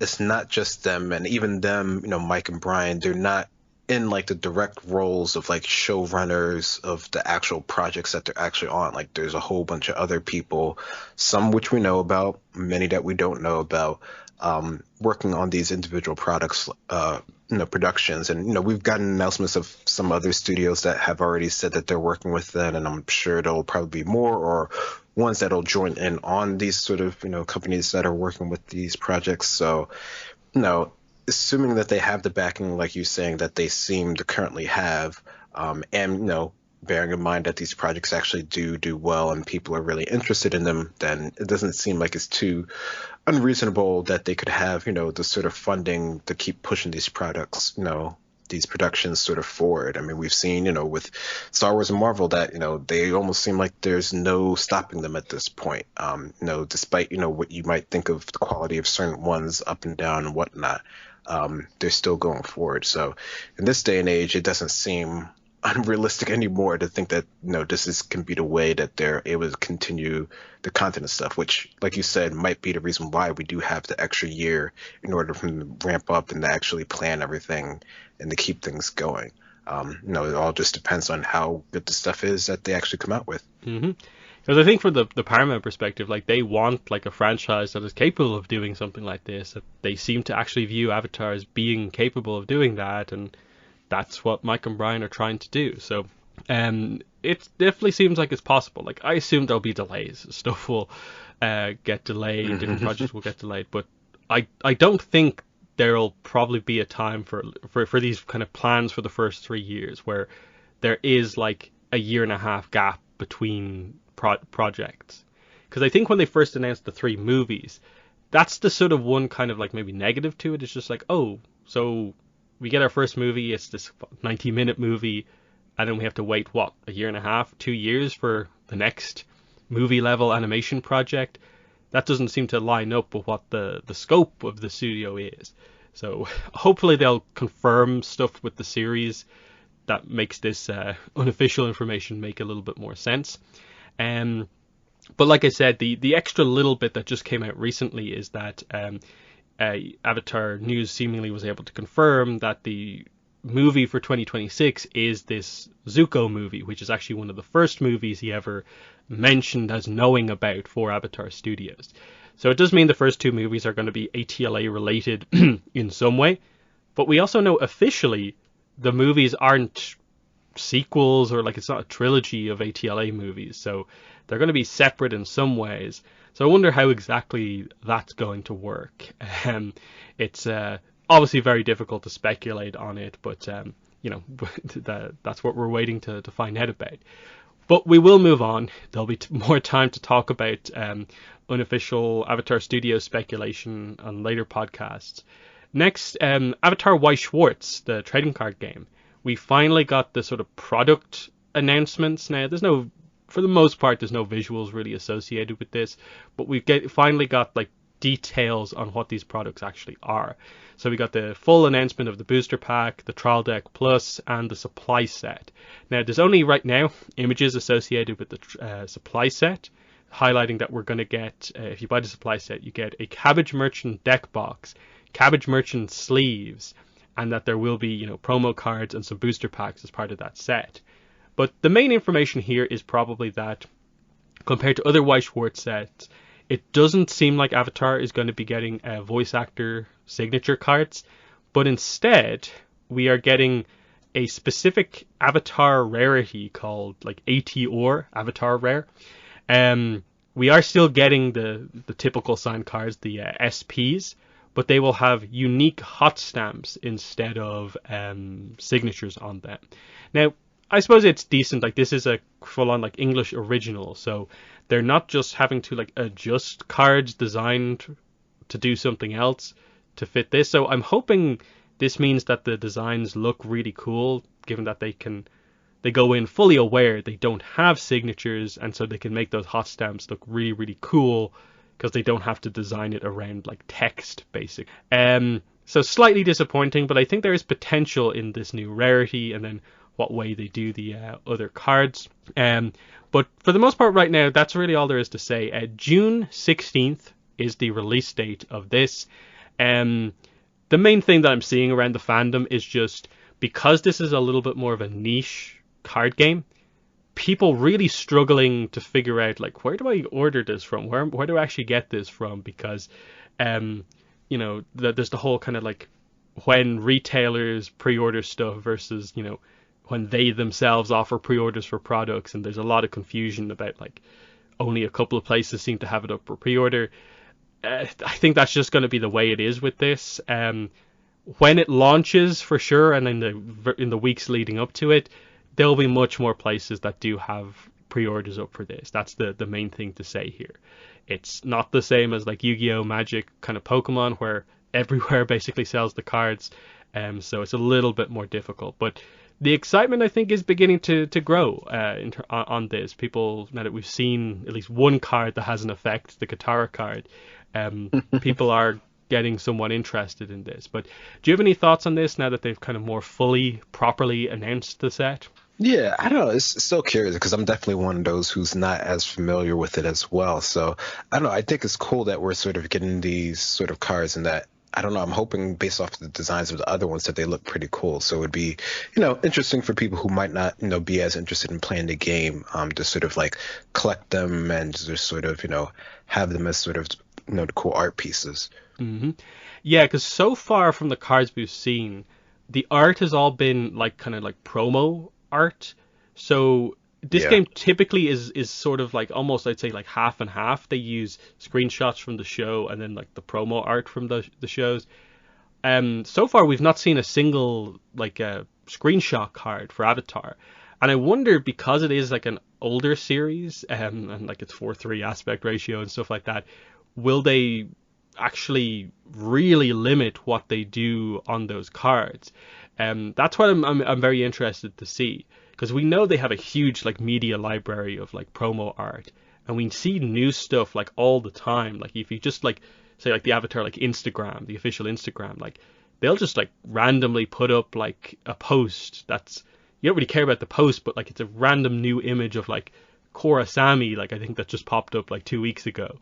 it's not just them, and even them, Mike and Brian, they're not in, like, the direct roles of, like, showrunners of the actual projects that they're actually on. Like, there's a whole bunch of other people, some which we know about, many that we don't know about, working on these individual products, productions. And, we've gotten announcements of some other studios that have already said that they're working with them, and I'm sure there'll probably be more, or ones that'll join in on these sort of, companies that are working with these projects. So, assuming that they have the backing, like you're saying, that they seem to currently have, and, bearing in mind that these projects actually do well and people are really interested in them, then it doesn't seem like it's too unreasonable that they could have, the sort of funding to keep pushing these products, these productions sort of forward. I mean, we've seen, with Star Wars and Marvel that, they almost seem like there's no stopping them at this point. Despite, what you might think of the quality of certain ones up and down and whatnot, they're still going forward. So in this day and age, it doesn't seem unrealistic anymore to think that this can be the way that they're able to continue the content and stuff, which, like you said, might be the reason why we do have the extra year in order for them to ramp up and to actually plan everything and to keep things going. It all just depends on how good the stuff is that they actually come out with. Mm-hmm. Because I think from the Paramount perspective, like, they want, like, a franchise that is capable of doing something like this. They seem to actually view Avatar as being capable of doing that, and that's what Mike and Brian are trying to do. So it definitely seems like it's possible. Like, I assume there'll be delays. Stuff will get delayed, different projects will get delayed, but I don't think there'll probably be a time for these kind of plans for the first 3 years where there is, like, a year and a half gap between projects. Because I think when they first announced the 3 movies, that's the sort of one kind of, like, maybe negative to it. It's just like, oh, so we get our first movie, it's this 90-minute movie, and then we have to wait, a year and a half, 2 years for the next movie-level animation project? That doesn't seem to line up with what the scope of the studio is. So hopefully they'll confirm stuff with the series that makes this unofficial information make a little bit more sense. But like I said, the extra little bit that just came out recently is that Avatar News seemingly was able to confirm that the movie for 2026 is this Zuko movie, which is actually one of the first movies he ever mentioned as knowing about for Avatar Studios. So it does mean the first 2 movies are going to be ATLA related in some way, but we also know officially the movies aren't sequels, or, like, it's not a trilogy of ATLA movies, so they're going to be separate in some ways. So I wonder how exactly that's going to work. It's obviously very difficult to speculate on it, but that's what we're waiting to find out about. But we will move on. There'll be more time to talk about unofficial Avatar Studios speculation on later podcasts. Next, Avatar Weiss Schwarz, the trading card game. We finally got the sort of product announcements now. For the most part, there's no visuals really associated with this, but we've finally got, like, details on what these products actually are. So we got the full announcement of the booster pack, the trial deck plus, and the supply set. Now there's only right now images associated with the supply set, highlighting that we're going to get, if you buy the supply set, you get a Cabbage Merchant deck box, Cabbage Merchant sleeves, and that there will be, you know, promo cards and some booster packs as part of that set. But the main information here is probably that compared to other Weiss Schwarz sets, it doesn't seem like Avatar is going to be getting voice actor signature cards, but instead we are getting a specific Avatar rarity called like ATR, Avatar Rare. We are still getting the typical signed cards, the SPs, but they will have unique hot stamps instead of signatures on them. Now, I suppose it's decent. Like, this is a full-on like English original, so they're not just having to like adjust cards designed to do something else to fit this. So I'm hoping this means that the designs look really cool, given that they go in fully aware they don't have signatures, and so they can make those hot stamps look really, really cool because they don't have to design it around like text, basically. So slightly disappointing, but I think there is potential in this new rarity, and then what way they do the other cards. But for the most part right now, that's really all there is to say. June 16th is the release date of this. The main thing that I'm seeing around the fandom is just because this is a little bit more of a niche card game, people really struggling to figure out like, where do I order this from? Where do I actually get this from? Because you know, there's the whole kind of like when retailers pre-order stuff versus, you know, when they themselves offer pre-orders for products, and there's a lot of confusion about like only a couple of places seem to have it up for pre-order. I think that's just going to be the way it is with this. When it launches, for sure, and in the weeks leading up to it, there'll be much more places that do have pre-orders up for this. That's the main thing to say here. It's not the same as like Yu-Gi-Oh! Magic, kind of Pokemon, where everywhere basically sells the cards. So it's a little bit more difficult. But the excitement, I think, is beginning to grow on this. People, now that we've seen at least one card that has an effect, the Katara card, people are getting somewhat interested in this. But do you have any thoughts on this now that they've kind of more fully, properly announced the set? Yeah, I don't know. It's so curious because I'm definitely one of those who's not as familiar with it as well. So I don't know. I think it's cool that we're sort of getting these sort of cards, and that, I don't know, I'm hoping based off the designs of the other ones that they look pretty cool. So it would be, you know, interesting for people who might not, you know, be as interested in playing the game, to sort of like collect them and just sort of, you know, have them as sort of, you know, the cool art pieces. Mm-hmm. Yeah, because so far from the cards we've seen, the art has all been like kind of like promo art. So this game typically is sort of like almost, I'd say, like half and half. They use screenshots from the show and then like the promo art from the shows. So far we've not seen a single like a screenshot card for Avatar, and I wonder, because it is like an older series and like it's 4:3 aspect ratio and stuff like that, will they actually really limit what they do on those cards? That's what I'm very interested to see, because we know they have a huge like media library of like promo art, and we see new stuff like all the time. Like if you just like say like the Avatar like Instagram, the official Instagram, like they'll just like randomly put up like a post that's, you don't really care about the post, but like it's a random new image of like Korrasami, like I think that just popped up like 2 weeks ago,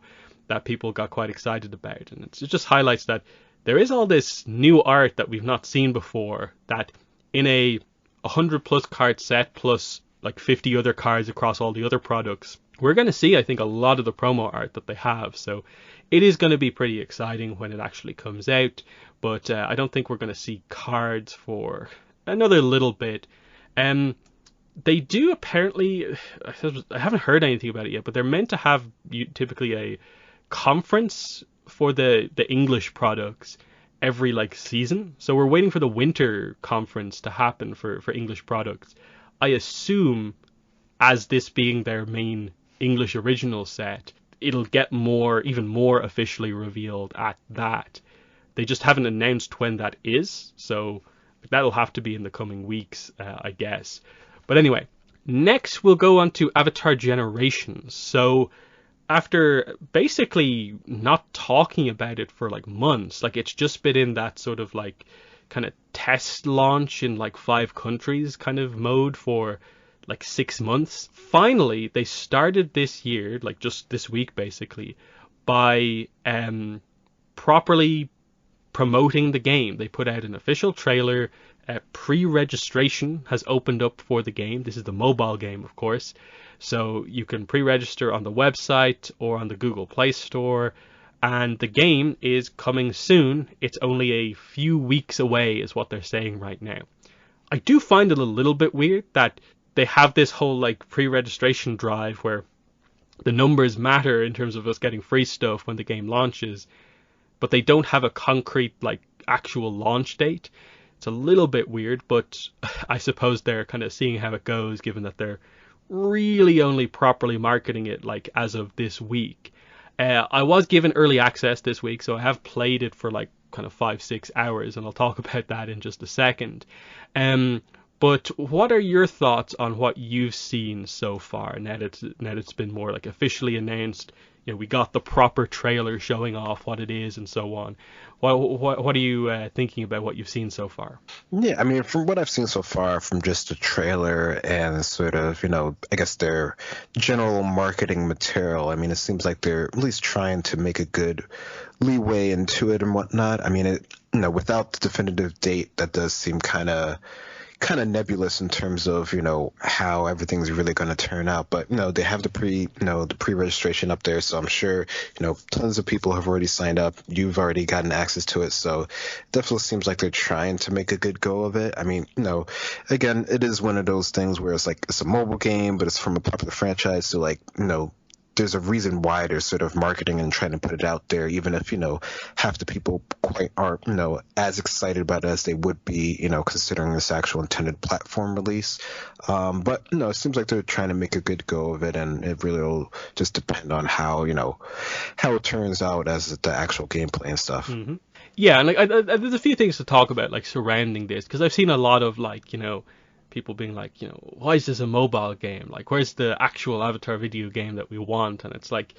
that people got quite excited about. And it just highlights that there is all this new art that we've not seen before, that in a 100 plus card set plus like 50 other cards across all the other products, we're going to see, I think, a lot of the promo art that they have. So it is going to be pretty exciting when it actually comes out, but I don't think we're going to see cards for another little bit. They do apparently, I haven't heard anything about it yet, but they're meant to have typically a conference for the English products every like season. So we're waiting for the winter conference to happen for English products. I assume, as this being their main English original set, it'll get even more officially revealed at that. They just haven't announced when that is, so that'll have to be in the coming weeks, I guess. But anyway, next we'll go on to Avatar Generations. So after basically not talking about it for like months, like it's just been in that sort of like kind of test launch in like 5 countries kind of mode for like 6 months. Finally, they started this year, like just this week basically, by properly promoting the game. They put out an official trailer. Pre-registration has opened up for the game. This is the mobile game, of course. So you can pre-register on the website or on the Google Play Store. And the game is coming soon. It's only a few weeks away, is what they're saying right now. I do find it a little bit weird that they have this whole like pre-registration drive where the numbers matter in terms of us getting free stuff when the game launches, but they don't have a concrete like actual launch date. It's a little bit weird, but I suppose they're kind of seeing how it goes, given that they're really only properly marketing it like as of this week. I was given early access this week, so I have played it for like kind of 5-6 hours, and I'll talk about that in just a second. But what are your thoughts on what you've seen so far? Now that it's been more like officially announced, you know, we got the proper trailer showing off what it is and so on. What are you thinking about what you've seen so far? Yeah, I mean, from what I've seen so far, from just the trailer and sort of, I guess their general marketing material, I mean, it seems like they're at least trying to make a good leeway into it and whatnot. I mean, without the definitive date, that does seem kind of nebulous in terms of how everything's really going to turn out. But they have the pre-registration up there, so I'm sure tons of people have already signed up. You've already gotten access to it, so it definitely seems like they're trying to make a good go of it. I mean, again, it is one of those things where it's like it's a mobile game, but it's from a popular franchise, so like there's a reason why they're sort of marketing and trying to put it out there, even if, half the people quite aren't, as excited about it as they would be, considering this actual intended platform release. But, it seems like they're trying to make a good go of it, and it really will just depend on how it turns out as the actual gameplay and stuff. Mm-hmm. Yeah, and like, there's a few things to talk about, like, surrounding this, because I've seen a lot of, like, people being like, why is this a mobile game? Like, where's the actual Avatar video game that we want? And it's like,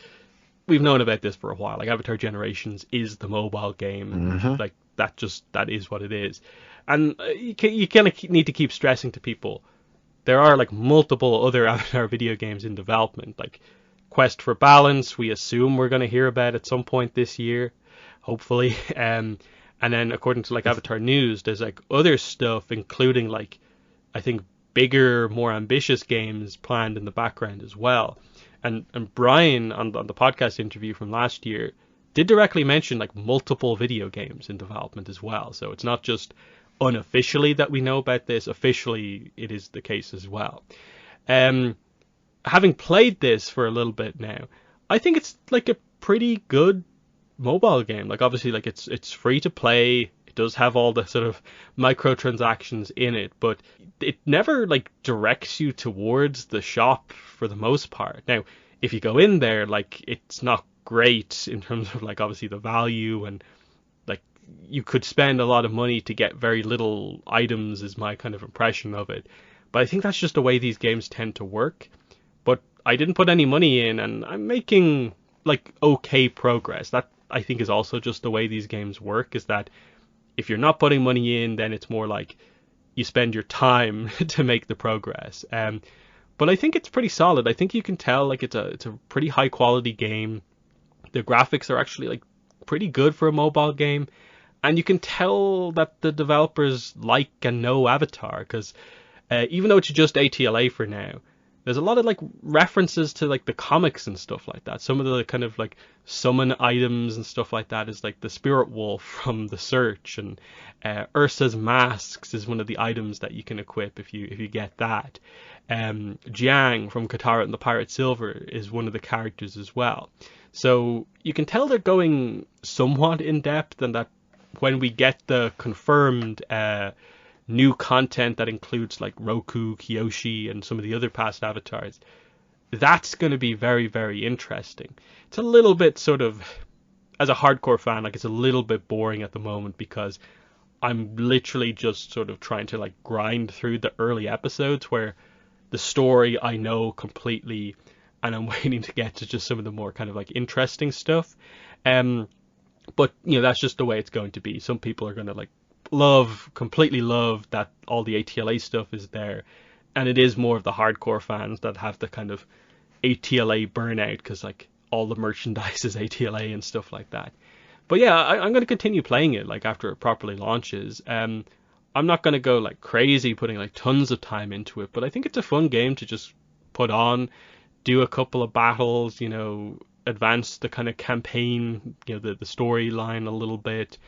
we've known about this for a while. Like, Avatar Generations is the mobile game. Mm-hmm. Like, that is what it is. And you kind of need to keep stressing to people, there are, like, multiple other Avatar video games in development. Like, Quest for Balance, we assume we're going to hear about at some point this year, hopefully. And then, according to, like, Avatar News, there's, like, other stuff, including, like, I think bigger, more ambitious games planned in the background as well. And Brian on the podcast interview from last year did directly mention like multiple video games in development as well. So it's not just unofficially that we know about this. Officially, it is the case as well. Having played this for a little bit now, I think it's like a pretty good mobile game. Like obviously, like it's free to play. Does have all the sort of microtransactions in it, but it never like directs you towards the shop for the most part. Now, if you go in there, like it's not great in terms of like obviously the value, and like you could spend a lot of money to get very little items is my kind of impression of it. But I think that's just the way these games tend to work. But I didn't put any money in, and I'm making like okay progress. That I think is also just the way these games work, is that if you're not putting money in, then it's more like you spend your time to make the progress. But I think it's pretty solid. I think you can tell like it's a pretty high quality game. The graphics are actually like pretty good for a mobile game, and you can tell that the developers like and know Avatar, because even though it's just ATLA for now, there's a lot of like references to like the comics and stuff like that. Some of the kind of like summon items and stuff like that is like the Spirit Wolf from The Search, and Ursa's masks is one of the items that you can equip if you get that. Jiang from Katara and the Pirate Silver is one of the characters as well. So you can tell they're going somewhat in depth, and that when we get the confirmed new content that includes like Roku, Kyoshi, and some of the other past avatars, that's going to be very, very interesting. It's a little bit sort of, as a hardcore fan, like it's a little bit boring at the moment, because I'm literally just sort of trying to like grind through the early episodes where the story I know completely, and I'm waiting to get to just some of the more kind of like interesting stuff. But that's just the way it's going to be. Some people are going to like completely love that all the ATLA stuff is there, and it is more of the hardcore fans that have the kind of ATLA burnout because like all the merchandise is ATLA and stuff like that. But yeah, I'm going to continue playing it like after it properly launches. I'm not going to go like crazy putting like tons of time into it, but I think it's a fun game to just put on, do a couple of battles, advance the kind of campaign, the storyline a little bit,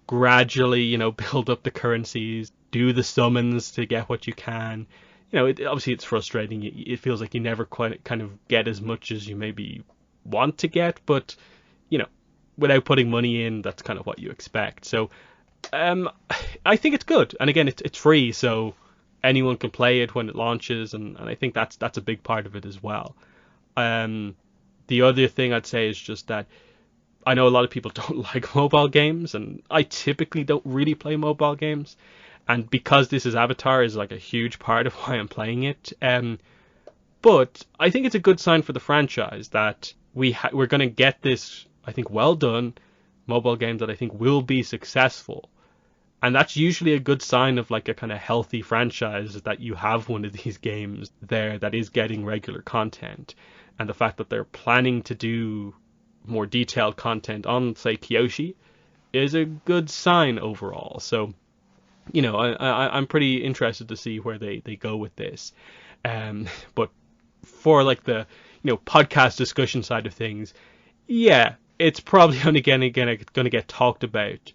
gradually, build up the currencies, do the summons to get what you can. Obviously it's frustrating. It feels like you never quite kind of get as much as you maybe want to get, but without putting money in, that's kind of what you expect. So I think it's good, and again, it's free, so anyone can play it when it launches, and I think that's a big part of it as well. The other thing I'd say is just that I know a lot of people don't like mobile games, and I typically don't really play mobile games, and because this is Avatar is like a huge part of why I'm playing it. But I think it's a good sign for the franchise that we're going to get this, I think, well done mobile game that I think will be successful. And that's usually a good sign of like a kind of healthy franchise, is that you have one of these games there that is getting regular content. And the fact that they're planning to do more detailed content on, say, Kyoshi is a good sign overall. So, I'm pretty interested to see where they go with this. But for like the, podcast discussion side of things, yeah, it's probably only going to get talked about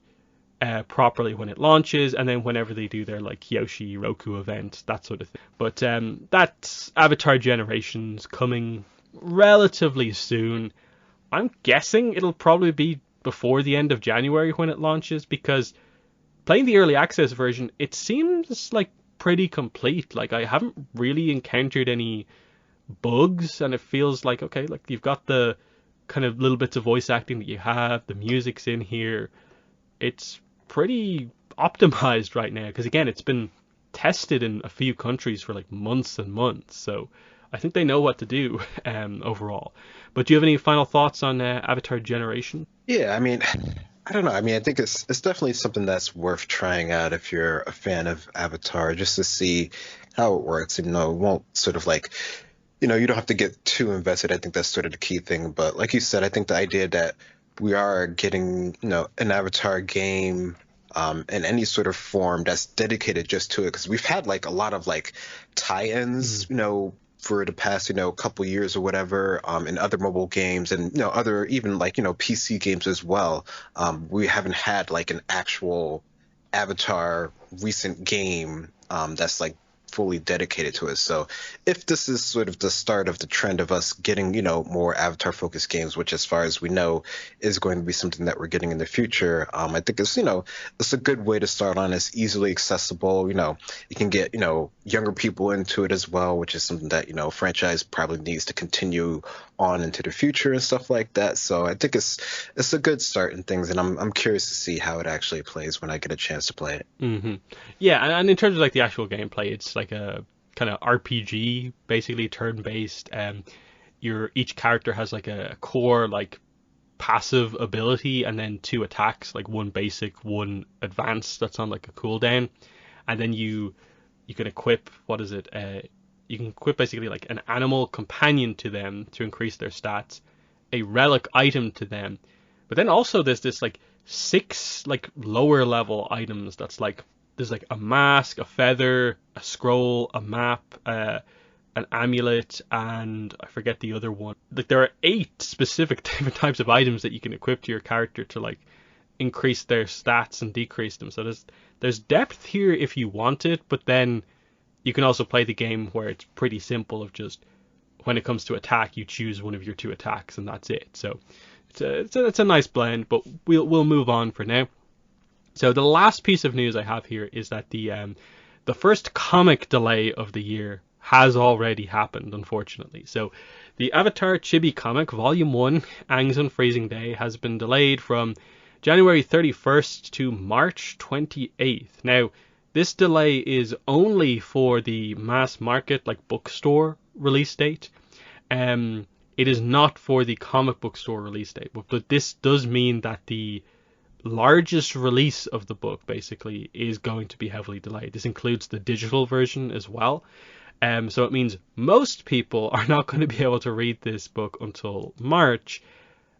properly when it launches, and then whenever they do their like Kyoshi Roku event, that sort of thing. But that's Avatar Generations coming relatively soon. I'm guessing it'll probably be before the end of January when it launches, because playing the early access version, it seems like pretty complete. Like I haven't really encountered any bugs, and it feels like, okay, like you've got the kind of little bits of voice acting that you have, the music's in here. It's pretty optimized right now, because again, it's been tested in a few countries for like months and months, so I think they know what to do overall. But do you have any final thoughts on Avatar Generation? Yeah, I mean, I don't know. I mean, I think it's definitely something that's worth trying out if you're a fan of Avatar, just to see how it works. It won't sort of like, you don't have to get too invested. I think that's sort of the key thing. But like you said, I think the idea that we are getting, an Avatar game in any sort of form that's dedicated just to it, because we've had like a lot of like tie-ins, for the past, couple years or whatever, in other mobile games and, other even like, PC games as well. We haven't had like an actual Avatar recent game that's like fully dedicated to it. So if this is sort of the start of the trend of us getting, more Avatar focused games, which as far as we know is going to be something that we're getting in the future, I think it's, it's a good way to start on. It's easily accessible. You can get, younger people into it as well, which is something that, franchise probably needs to continue on into the future and stuff like that. So I think it's a good start in things, and I'm curious to see how it actually plays when I get a chance to play it. Mm-hmm. Yeah, and in terms of like the actual gameplay, it's like a kind of RPG, basically turn-based. Each character has like a core like passive ability, and then 2 attacks, like one basic, one advanced, that's on like a cooldown, and then you can equip, you can equip basically like an animal companion to them to increase their stats, a relic item to them, but then also there's this like 6 like lower level items that's like, there's like a mask, a feather, a scroll, a map, an amulet, and I forget the other one. Like there are 8 specific different types of items that you can equip to your character to like increase their stats and decrease them. So there's depth here if you want it, but then you can also play the game where it's pretty simple, of just when it comes to attack, you choose one of your 2 attacks and that's it. So it's a nice blend, but we'll move on for now. So the last piece of news I have here is that the first comic delay of the year has already happened, unfortunately. So the Avatar Chibi comic, Volume 1, Aang's Unfreezing Day, has been delayed from January 31st to March 28th. Now, this delay is only for the mass market, like bookstore release date. It is not for the comic book store release date, but this does mean that the largest release of the book basically is going to be heavily delayed. This includes the digital version as well. So it means most people are not going to be able to read this book until March.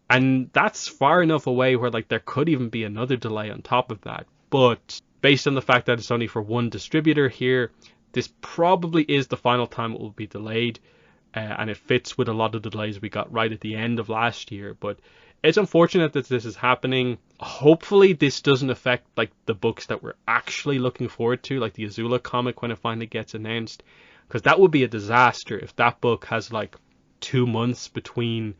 And that's far enough away where like there could even be another delay on top of that. But based on the fact that it's only for one distributor here, this probably is the final time it will be delayed. And it fits with a lot of the delays we got right at the end of last year. But it's unfortunate that this is happening. Hopefully this doesn't affect like the books that we're actually looking forward to, like the Azula comic when it finally gets announced. Because that would be a disaster if that book has like 2 months between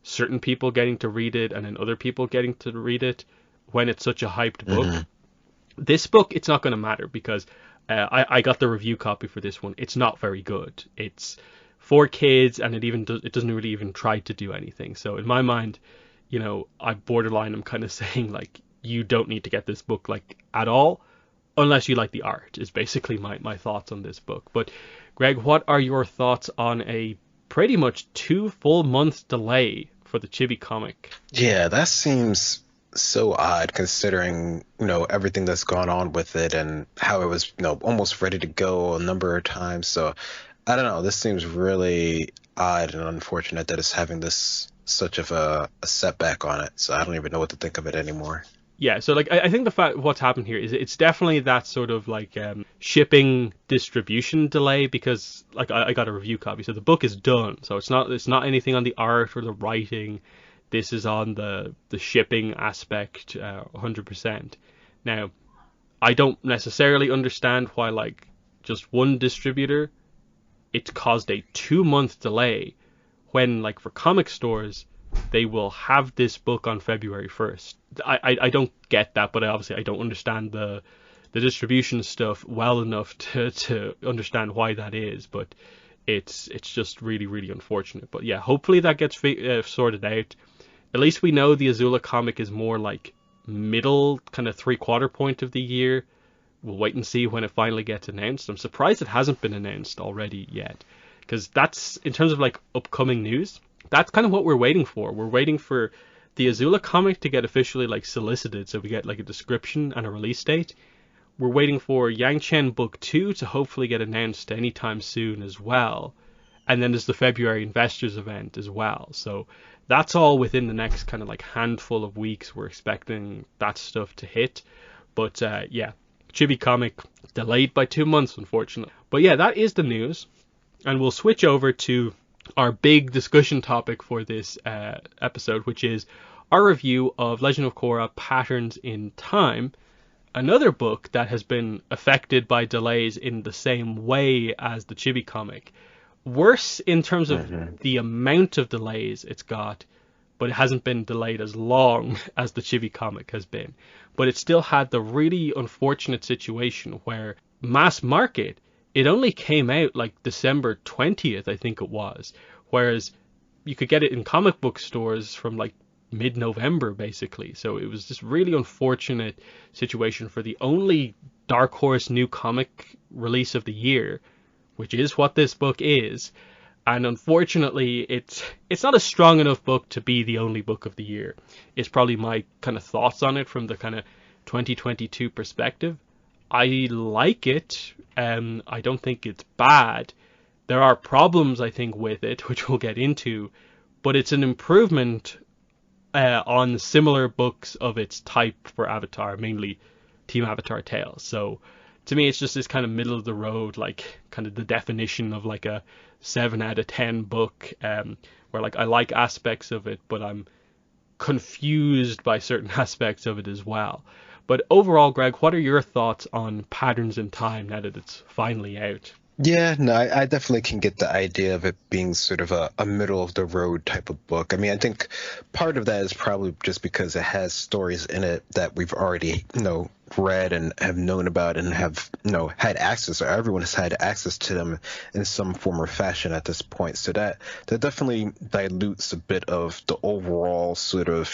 certain people getting to read it and then other people getting to read it when it's such a hyped book. Mm-hmm. This book, it's not going to matter because I got the review copy for this one. It's not very good. It's for kids, and it doesn't really even try to do anything. So in my mind, you know, I'm kind of saying like you don't need to get this book like at all unless you like the art, is basically my thoughts on this book. But Greg, what are your thoughts on a pretty much 2 full month delay for the Chibi comic? Yeah, that seems so odd considering, you know, everything that's gone on with it and how it was, you know, almost ready to go a number of times. So I don't know, this seems really odd and unfortunate that it's having this such of a setback on it. So I don't even know what to think of it anymore. Yeah, so like I think the fact what's happened here is it's definitely that sort of like shipping distribution delay, because like I got a review copy, so the book is done. So it's not anything on the art or the writing. This is on the shipping aspect 100%. Now, I don't necessarily understand why like just one distributor it's caused a 2-month delay when like for comic stores they will have this book on February 1st. I don't get that, but I don't understand the distribution stuff well enough to understand why that is, but it's just really, really unfortunate. But yeah, hopefully that gets sorted out. At least we know the Azula comic is more like middle, kind of 3/4 point of the year. We'll wait and see when it finally gets announced. I'm surprised it hasn't been announced already yet, because that's, in terms of like upcoming news, that's kind of what we're waiting for. We're waiting for the Azula comic to get officially like solicited, so we get like a description and a release date. We're waiting for Yang Chen Book 2 to hopefully get announced anytime soon as well. And then there's the February Investors event as well. So that's all within the next kind of like handful of weeks. We're expecting that stuff to hit. But yeah, Chibi comic delayed by 2 months, unfortunately. But yeah, that is the news. And we'll switch over to our big discussion topic for this episode, which is our review of Legend of Korra Patterns in Time, another book that has been affected by delays in the same way as the Chibi comic. Worse in terms of the amount of delays it's got, but it hasn't been delayed as long as the Chibi comic has been. But it still had the really unfortunate situation where mass market, it only came out like December 20th, I think it was, whereas you could get it in comic book stores from like mid-November basically. So it was this really unfortunate situation for the only Dark Horse new comic release of the year, which is what this book is. And unfortunately, it's not a strong enough book to be the only book of the year. It's probably my kind of thoughts on it from the kind of 2022 perspective. I like it. I don't think it's bad. There are problems, I think, with it, which we'll get into, but it's an improvement on similar books of its type for Avatar, mainly Team Avatar Tales. So to me, it's just this kind of middle of the road, like kind of the definition of like a 7 out of 10 book, where like I like aspects of it, but I'm confused by certain aspects of it as well. But overall, Greg, what are your thoughts on Patterns in Time now that it's finally out? Yeah, no, I definitely can get the idea of it being sort of a middle of the road type of book. I mean, I think part of that is probably just because it has stories in it that we've already, you know, read and have known about and have had access, or everyone has had access to them in some form or fashion at this point. So that definitely dilutes a bit of the overall sort of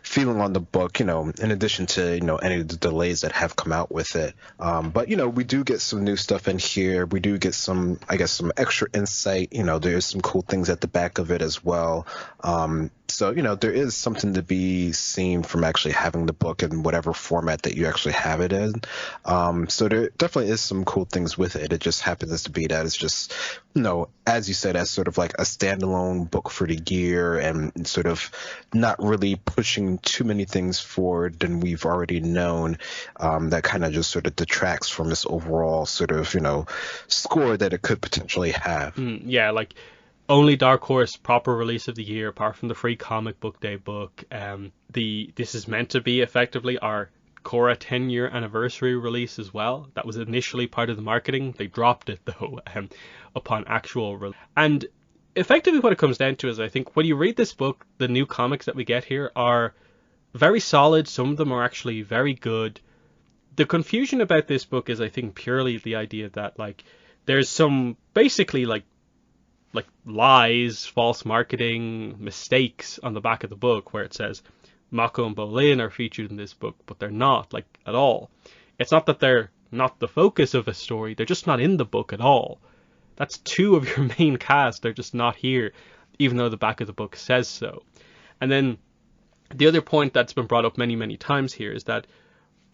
feeling on the book, in addition to any of the delays that have come out with it. But we do get some new stuff in here. We do get some, I guess, some extra insight. There's some cool things at the back of it as well. So, there is something to be seen from actually having the book in whatever format that you actually have it in. So there definitely is some cool things with it. It just happens to be that it's just, as you said, as sort of like a standalone book for the year, and sort of not really pushing too many things forward than we've already known. That kind of just sort of detracts from this overall sort of, score that it could potentially have. Yeah, like, only Dark Horse proper release of the year, apart from the free Comic Book Day book. This is meant to be effectively our Korra 10-year anniversary release as well. That was initially part of the marketing. They dropped it though upon actual release. And effectively what it comes down to is, I think when you read this book, the new comics that we get here are very solid. Some of them are actually very good. The confusion about this book is, I think, purely the idea that like there's some basically like lies, false marketing, mistakes on the back of the book where it says Mako and Bolin are featured in this book, but they're not, like, at all. It's not that they're not the focus of a story, they're just not in the book at all. That's two of your main cast, they're just not here, even though the back of the book says so. And then the other point that's been brought up many, many times here is that,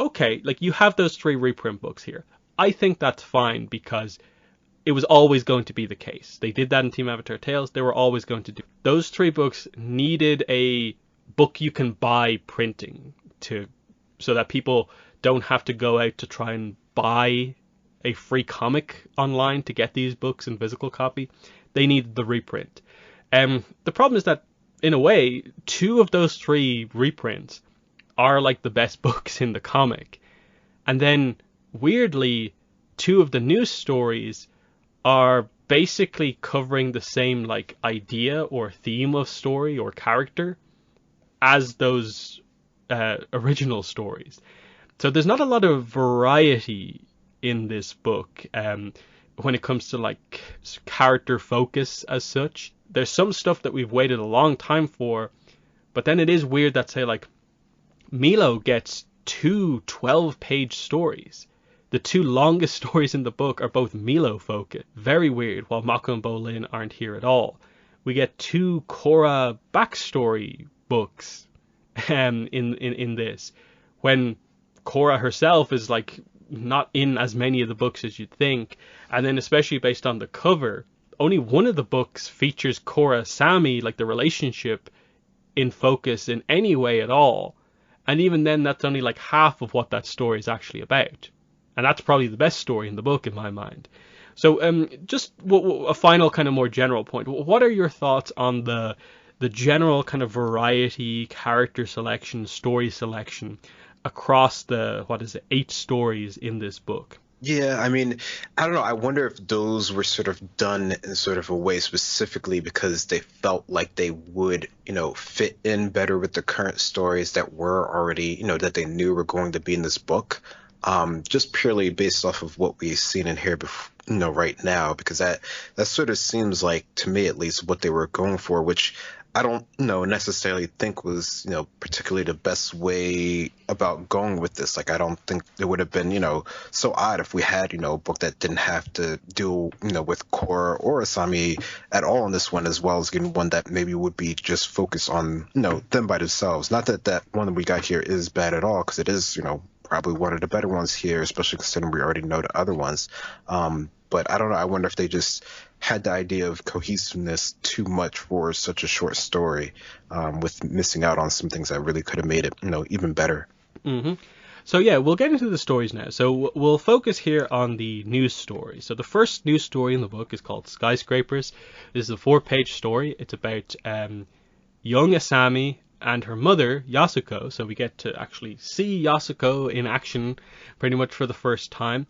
okay, like, you have those 3 reprint books here. I think that's fine because it was always going to be the case. They did that in Team Avatar Tales. They were always going to do. Those 3 books needed a book you can buy printing so that people don't have to go out to try and buy a free comic online to get these books in physical copy. They needed the reprint. The problem is that, in a way, 2 of those 3 reprints are like the best books in the comic. And then, weirdly, 2 of the new stories are basically covering the same like idea or theme of story or character as those original stories. So there's not a lot of variety in this book when it comes to like character focus as such. There's some stuff that we've waited a long time for, but then it is weird that, say, like, Milo gets 2 12-page stories. The 2 longest stories in the book are both Milo focused. Very weird, while Mako and Bolin aren't here at all. We get 2 Korra backstory books in this, when Korra herself is like not in as many of the books as you'd think. And then, especially based on the cover, only one of the books features Korra Sami, like the relationship, in focus in any way at all. And even then, that's only like half of what that story is actually about. And that's probably the best story in the book, in my mind. So just a final kind of more general point. What are your thoughts on the general kind of variety, character selection, story selection across the, 8 stories in this book? Yeah, I mean, I don't know. I wonder if those were sort of done in sort of a way specifically because they felt like they would, fit in better with the current stories that were already, that they knew were going to be in this book. Just purely based off of what we've seen in here before, right now, because that sort of seems like, to me at least, what they were going for, which I don't necessarily think was particularly the best way about going with this. Like, I don't think it would have been so odd if we had a book that didn't have to deal with Korra or Asami at all in this one, as well as getting one that maybe would be just focused on them by themselves. Not that one that we got here is bad at all, because it is probably one of the better ones here, especially considering we already know the other ones. But I don't know. I wonder if they just had the idea of cohesiveness too much for such a short story, with missing out on some things that really could have made it, even better. Mm-hmm. So yeah, we'll get into the stories now. So we'll focus here on the news story. So the first news story in the book is called Skyscrapers. This is a 4-page story. It's about young Asami and her mother, Yasuko. So we get to actually see Yasuko in action pretty much for the first time.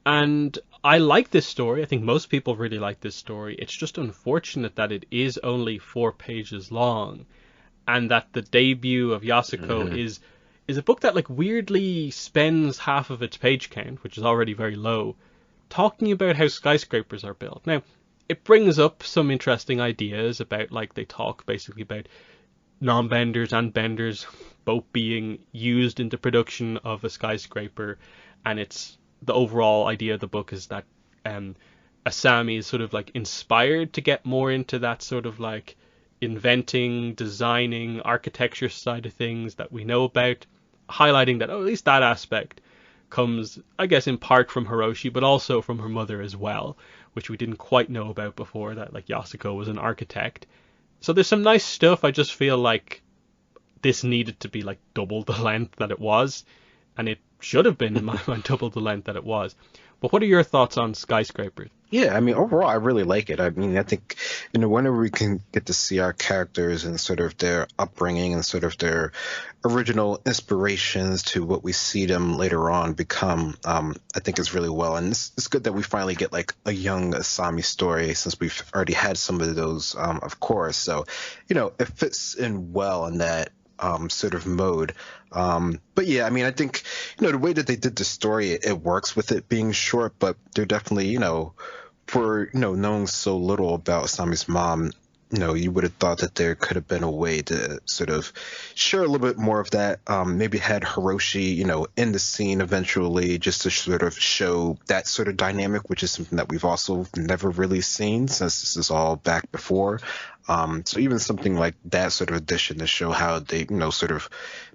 And I like this story. I think most people really like this story. It's just unfortunate that it is only 4 pages long, and that the debut of Yasuko is a book that like weirdly spends half of its page count, which is already very low, talking about how skyscrapers are built. Now, it brings up some interesting ideas about, like, they talk basically about non-benders and benders both being used in the production of a skyscraper, and it's the overall idea of the book is that Asami is sort of like inspired to get more into that sort of like inventing, designing, architecture side of things that we know about, highlighting that, oh, at least that aspect comes, I guess, in part from Hiroshi, but also from her mother as well, which we didn't quite know about before, that like Yasuko was an architect. So there's some nice stuff. I just feel like this needed to be like double the length that it was, and it should have been in my mind double the length that it was. But what are your thoughts on Skyscrapers? Yeah, I mean, overall, I really like it. I mean, I think, whenever we can get to see our characters and sort of their upbringing and sort of their original inspirations to what we see them later on become, I think it's really well. And it's good that we finally get like a young Asami story, since we've already had some of those, of course. So, it fits in well in that sort of mode. But yeah, I mean, I think, the way that they did the story, it works with it being short, but they're definitely, for, knowing so little about Asami's mom, you would have thought that there could have been a way to sort of share a little bit more of that. Maybe had Hiroshi, in the scene eventually, just to sort of show that sort of dynamic, which is something that we've also never really seen since this is all back before. So even something like that sort of addition to show how they, sort of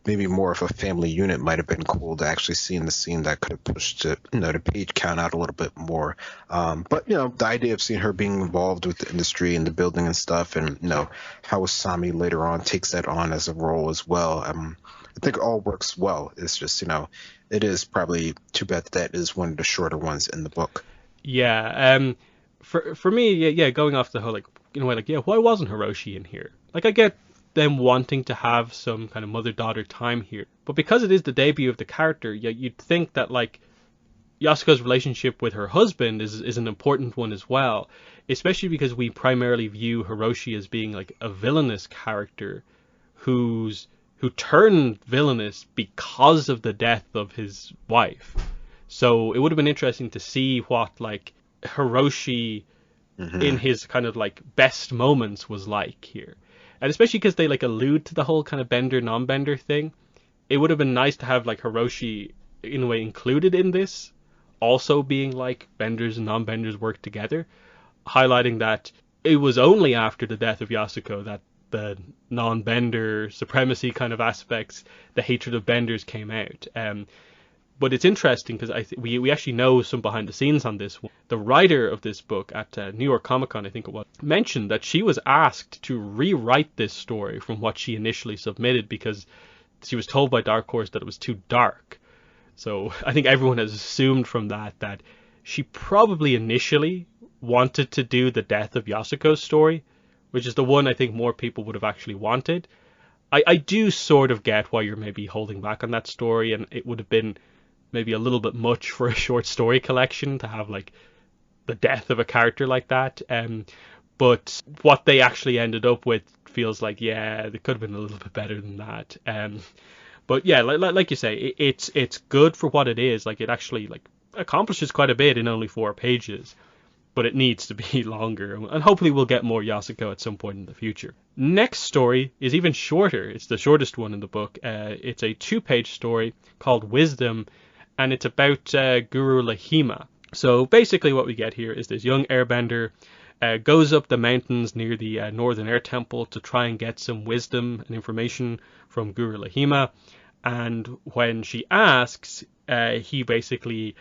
maybe more of a family unit might have been cool to actually see in the scene, that could have pushed it, the page count out a little bit more. But, the idea of seeing her being involved with the industry and the building and stuff, and, how Asami later on takes that on as a role as well. I think it all works well. It's just, it is probably too bad that is one of the shorter ones in the book. Yeah. For me, yeah, going off the whole, like, why wasn't Hiroshi in here? Like, I get them wanting to have some kind of mother-daughter time here, but because it is the debut of the character, you'd think that, like, Yasuko's relationship with her husband is an important one as well, especially because we primarily view Hiroshi as being, like, a villainous character who turned villainous because of the death of his wife. So it would have been interesting to see what, like, Hiroshi in his kind of like best moments was like here, and especially because they like allude to the whole kind of bender non-bender thing. It would have been nice to have like Hiroshi in a way included in this, also being like benders and non-benders work together, highlighting that it was only after the death of Yasuko that the non-bender supremacy kind of aspects, the hatred of benders came out. But it's interesting because we actually know some behind the scenes on this. The writer of this book at New York Comic Con, I think it was, mentioned that she was asked to rewrite this story from what she initially submitted because she was told by Dark Horse that it was too dark. So I think everyone has assumed from that she probably initially wanted to do the death of Yasuko's story, which is the one I think more people would have actually wanted. I do sort of get why you're maybe holding back on that story, and it would have been maybe a little bit much for a short story collection to have like the death of a character like that. But what they actually ended up with feels like, yeah, they could have been a little bit better than that. But yeah, like you say, it's good for what it is. Like, it actually like accomplishes quite a bit in only 4 pages, but it needs to be longer, and hopefully we'll get more Yasuko at some point in the future. Next story is even shorter. It's the shortest one in the book. It's a 2-page story called Wisdom, and it's about Guru Lahima. So basically what we get here is this young airbender goes up the mountains near the Northern Air Temple to try and get some wisdom and information from Guru Lahima. And when she asks, he basically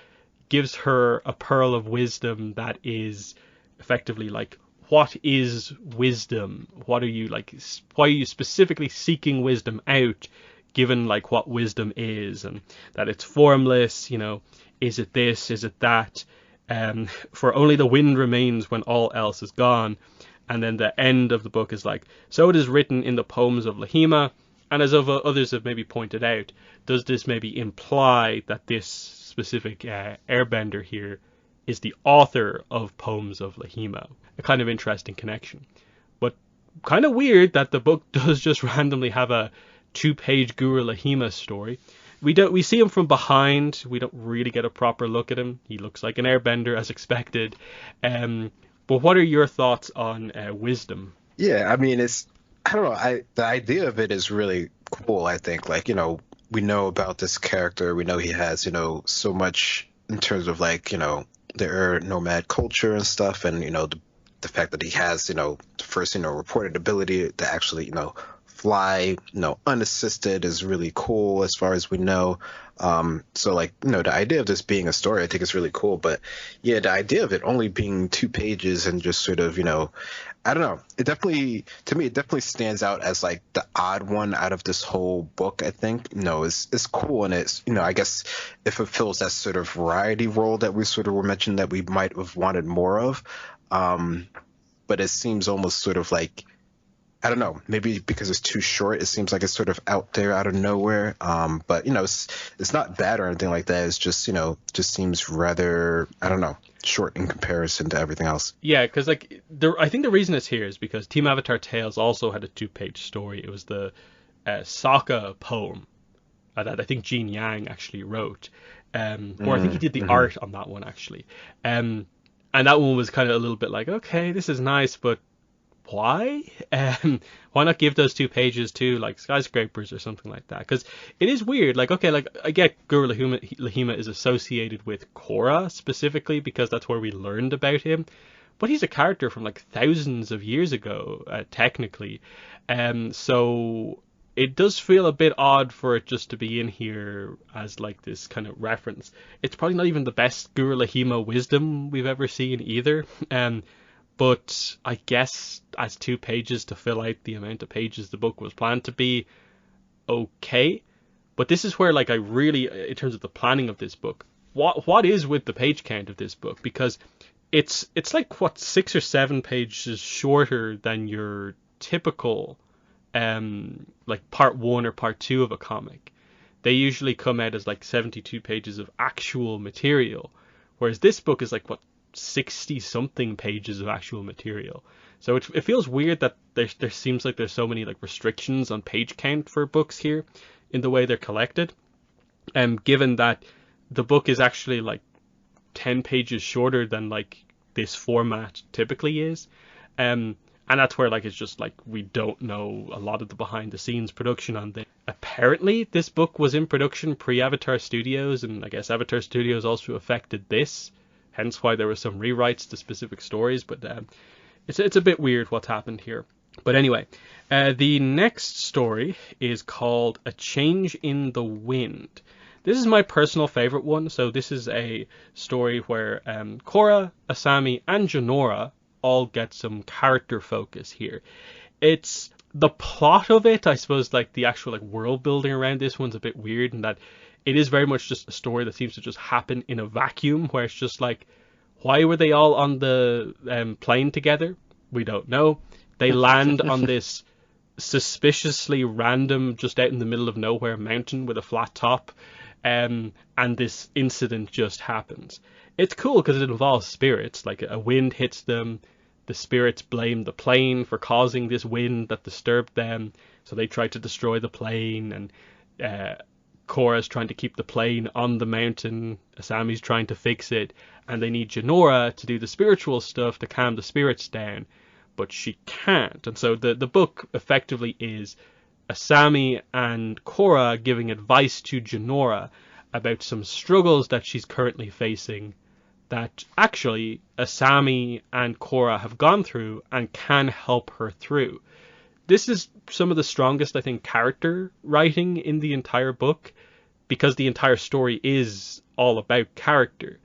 gives her a pearl of wisdom that is effectively like, what is wisdom? What are you like? Why are you specifically seeking wisdom out, given like what wisdom is, and that it's formless? Is it this? Is it that? For only the wind remains when all else is gone. And then the end of the book is like, so it is written in the poems of Lahima. And as others have maybe pointed out, does this maybe imply that this specific airbender here is the author of Poems of Lahima? A kind of interesting connection. But kind of weird that the book does just randomly have a 2-page Guru Lahima story. We see him from behind. We don't really get a proper look at him. He looks like an airbender as expected. But what are your thoughts on Wisdom? Yeah, I mean, I don't know. The idea of it is really cool. I think, like, we know about this character. We know he has, so much in terms of like, their nomad culture and stuff, and the fact that he has, the first, reported ability to actually, fly, unassisted is really cool as far as we know. So like, the idea of this being a story, I think is really cool. But yeah, the idea of it only being 2 pages and just sort of, I don't know. To me, it definitely stands out as like the odd one out of this whole book. I think, it's cool, and it's, I guess it fulfills that sort of variety role that we sort of were mentioned that we might have wanted more of. But it seems almost sort of like, I don't know, maybe because it's too short, it seems like it's sort of out there, out of nowhere. But it's not bad or anything like that. It's just, just seems rather, I don't know, short in comparison to everything else. Yeah, because like I think the reason it's here is because Team Avatar Tales also had a 2-page story. It was the Sokka poem that I think Gene Yang actually wrote, or I think he did the art on that one actually. And that one was kind of a little bit like, okay, this is nice, but why? Why not give those 2 pages to like Skyscrapers or something like that? Because it is weird. Like, okay, like I get Guru Lahima is associated with Korra specifically because that's where we learned about him, but he's a character from like thousands of years ago, technically. So it does feel a bit odd for it just to be in here as like this kind of reference. It's probably not even the best Guru Lahima wisdom we've ever seen either. But I guess as 2 pages to fill out the amount of pages the book was planned to be, okay. But this is where like I really, in terms of the planning of this book, what is with the page count of this book? Because it's like what 6 or 7 pages shorter than your typical like part 1 or part 2 of a comic. They usually come out as like 72 pages of actual material, whereas this book is like what 60 something pages of actual material. So it feels weird that there seems like there's so many like restrictions on page count for books here in the way they're collected. Given that the book is actually like 10 pages shorter than like this format typically is. And that's where like it's just like we don't know a lot of the behind the scenes production on this. Apparently this book was in production pre-Avatar Studios, and I guess Avatar Studios also affected this. Hence why there were some rewrites to specific stories, but it's a bit weird what's happened here. But anyway, the next story is called A Change in the Wind. This is my personal favorite one. So this is a story where Korra, Asami, and Jinora all get some character focus here. It's the plot of it, I suppose, like the actual like world building around this one's a bit weird in that it is very much just a story that seems to just happen in a vacuum, where it's just like, why were they all on the plane together? We don't know. They land on this suspiciously random, just out in the middle of nowhere mountain with a flat top, and this incident just happens. It's cool because it involves spirits. Like a wind hits them, the spirits blame the plane for causing this wind that disturbed them, so they try to destroy the plane, and Korra's trying to keep the plane on the mountain, Asami's trying to fix it, and they need Jinora to do the spiritual stuff to calm the spirits down, but she can't. And so the book effectively is Asami and Korra giving advice to Jinora about some struggles that she's currently facing that actually Asami and Korra have gone through and can help her through. This is some of the strongest, I think, character writing in the entire book, because the entire story is all about character,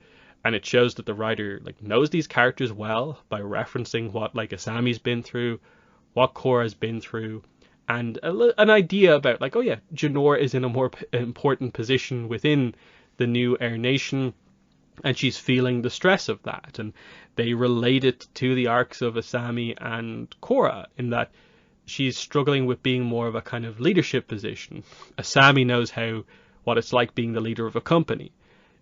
and it shows that the writer like knows these characters well by referencing what like Asami's been through, what Korra's been through, and an idea about like, oh yeah, Jinora is in a more important position within the new Air Nation, and she's feeling the stress of that, and they relate it to the arcs of Asami and Korra in that she's struggling with being more of a kind of leadership position. Asami knows what it's like being the leader of a company.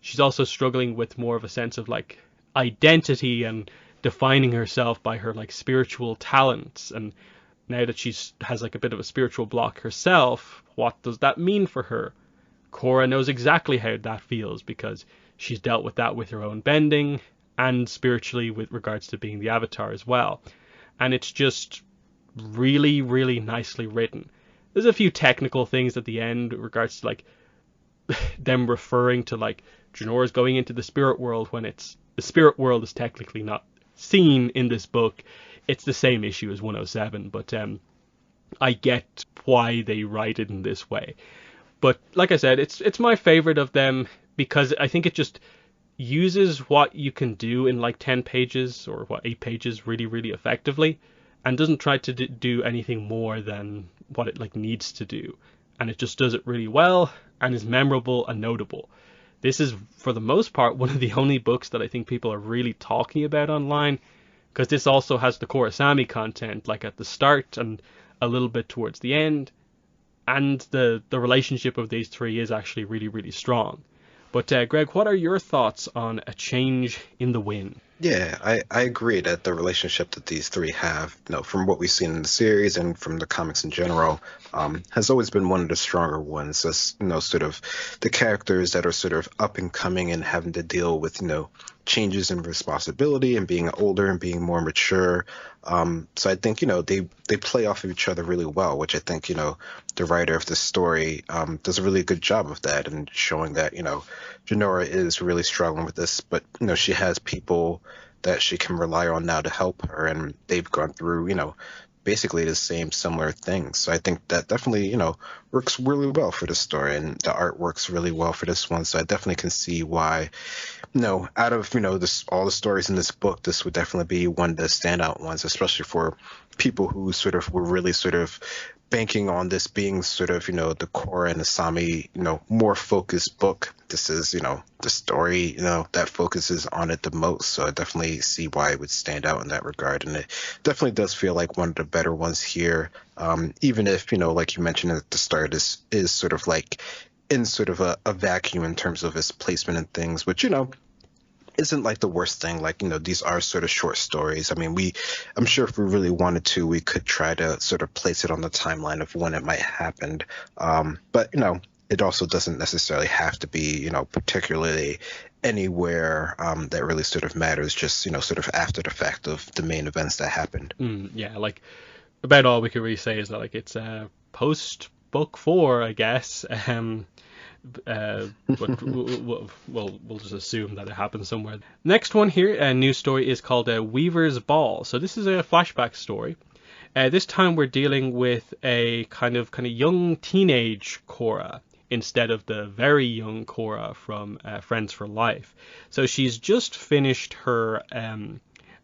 She's also struggling with more of a sense of like identity and defining herself by her like spiritual talents, and now that she's has like a bit of a spiritual block herself, what does that mean for her? Korra knows exactly how that feels because she's dealt with that with her own bending and spiritually with regards to being the Avatar as well. And it's just really, really nicely written. There's a few technical things at the end in regards to like them referring to like Janora's going into the spirit world when it's the spirit world is technically not seen in this book. It's the same issue as 107, but I get why they write it in this way. But like I said, it's my favorite of them because I think it just uses what you can do in like 10 pages or 8 pages really, really effectively, and doesn't try to do anything more than what it like needs to do. And it just does it really well and is memorable and notable. This is, for the most part, one of the only books that I think people are really talking about online, because this also has the Korrasami content, like at the start and a little bit towards the end, and the relationship of these three is actually really, really strong. But Greg, what are your thoughts on A Change in the Wind? Yeah, I agree that the relationship that these three have, from what we've seen in the series and from the comics in general, has always been one of the stronger ones. As sort of the characters that are sort of up and coming and having to deal with changes in responsibility and being older and being more mature. So I think they play off of each other really well, which I think the writer of the story does a really good job of that and showing that Jinora is really struggling with this, but she has people that she can rely on now to help her, and they've gone through basically the same similar things. So I think that definitely works really well for the story, and the art works really well for this one. So I definitely can see why out of all the stories in this book, this would definitely be one of the standout ones, especially for people who sort of were really sort of banking on this being sort of the Korra and Asami more focused book. This is the story that focuses on it the most, so I definitely see why it would stand out in that regard, and it definitely does feel like one of the better ones here, even if like you mentioned at the start, is sort of like in sort of a vacuum in terms of its placement and things, which isn't like the worst thing. Like these are sort of short stories. I mean, I'm sure if we really wanted to, we could try to sort of place it on the timeline of when it might happen, but it also doesn't necessarily have to be particularly anywhere that really sort of matters, just sort of after the fact of the main events that happened. Yeah, like about all we can really say is that like it's post book 4, I guess. But we'll just assume that it happens somewhere. Next one here, a new story, is called Weaver's Ball. So this is a flashback story. This time we're dealing with a kind of young teenage Korra instead of the very young Korra from Friends for Life. So she's just finished her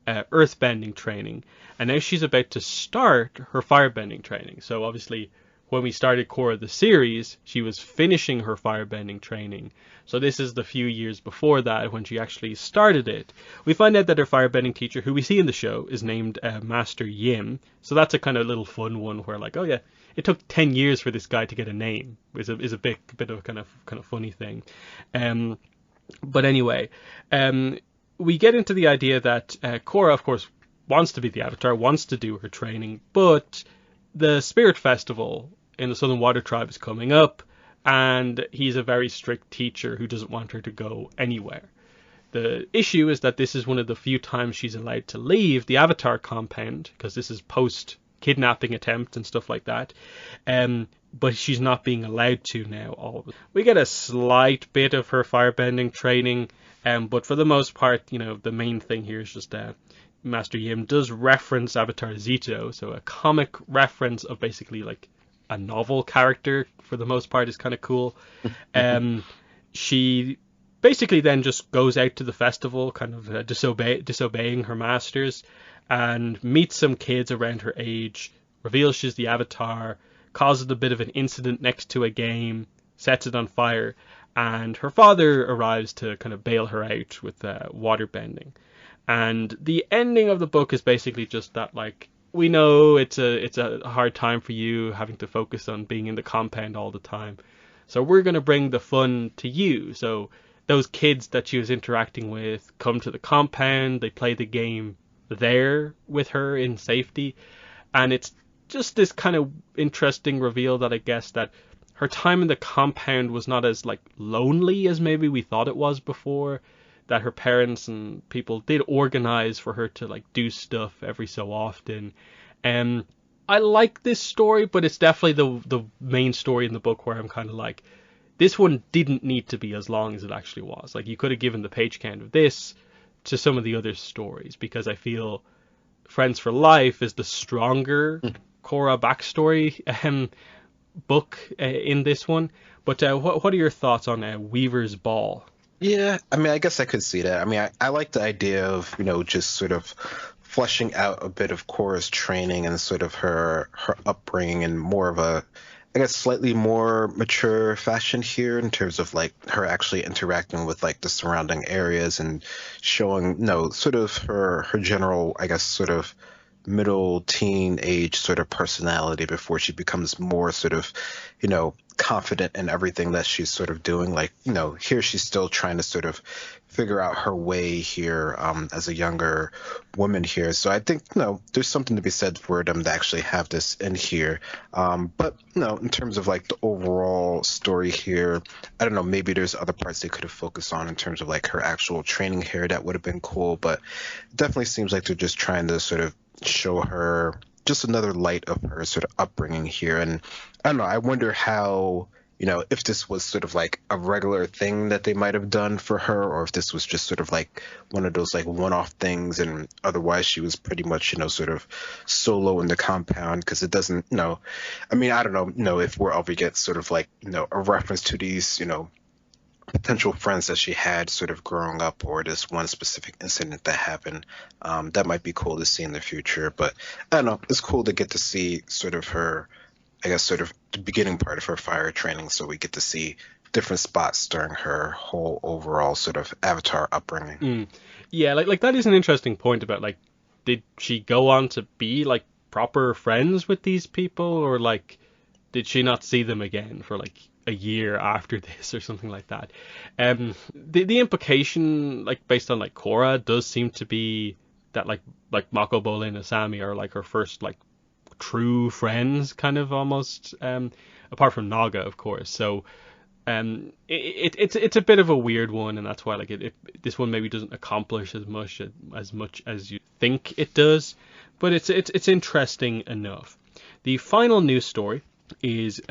earthbending training, and now she's about to start her firebending training. So obviously, when we started Korra the series, she was finishing her firebending training. So this is the few years before that when she actually started it. We find out that her firebending teacher, who we see in the show, is named Master Yim. So that's a kind of little fun one where like, oh yeah, it took 10 years for this guy to get a name. Is a bit of a kind of funny thing. But anyway, we get into the idea that Korra, of course, wants to be the Avatar, wants to do her training, but the Spirit Festival in the Southern Water Tribe is coming up, and he's a very strict teacher who doesn't want her to go anywhere. The issue is that this is one of the few times she's allowed to leave the Avatar compound, because this is post kidnapping attempt and stuff like that, but she's not being allowed to now. We get a slight bit of her firebending training, but for the most part, the main thing here is just Master Yim does reference Avatar Zito, so a comic reference of basically like a novel character for the most part is kind of cool. She basically then just goes out to the festival, kind of disobeying her masters, and meets some kids around her age, reveals she's the Avatar, causes a bit of an incident next to a game, sets it on fire, and her father arrives to kind of bail her out with waterbending. And the ending of the book is basically just that, like, we know it's a hard time for you having to focus on being in the compound all the time, so we're going to bring the fun to you. So those kids that she was interacting with come to the compound, they play the game there with her in safety, and it's just this kind of interesting reveal that I guess that her time in the compound was not as like lonely as maybe we thought it was before, that her parents and people did organize for her to like do stuff every so often. And I like this story, but it's definitely the main story in the book where I'm kind of like, this one didn't need to be as long as it actually was. Like, you could have given the page count of this to some of the other stories, because I feel Friends for Life is the stronger Korra backstory book in this one. But what are your thoughts on Weaver's Ball? Yeah, I mean, I guess I could see that. I mean, I like the idea of, just sort of fleshing out a bit of Korra's training and sort of her upbringing in more of a, I guess, slightly more mature fashion here, in terms of like her actually interacting with like the surrounding areas and showing, sort of her general, I guess, sort of middle teen age sort of personality before she becomes more sort of, confident in everything that she's sort of doing. Like, here she's still trying to sort of figure out her way here as a younger woman here. So I think, there's something to be said for them to actually have this in here. But, in terms of like the overall story here, I don't know, maybe there's other parts they could have focused on in terms of like her actual training here that would have been cool. But it definitely seems like they're just trying to sort of show her just another light of her sort of upbringing here. And I don't know, I wonder how, if this was sort of like a regular thing that they might have done for her, or if this was just sort of like one of those like one-off things, and otherwise she was pretty much, sort of solo in the compound, because it doesn't, I mean, I don't know, if we'll ever get sort of like, a reference to these, potential friends that she had sort of growing up, or this one specific incident that happened. That might be cool to see in the future. But I don't know, it's cool to get to see sort of her, I guess, sort of the beginning part of her fire training, so we get to see different spots during her whole overall sort of Avatar upbringing. Yeah, like that is an interesting point about like, did she go on to be like proper friends with these people, or like did she not see them again for like a year after this or something like that? The implication, like based on like Korra, does seem to be that like Mako, Bolin, and Asami are like her first like true friends, kind of almost, apart from Naga, of course. So it's a bit of a weird one, and that's why like this one maybe doesn't accomplish as much as you think it does, but it's interesting enough. The final news story is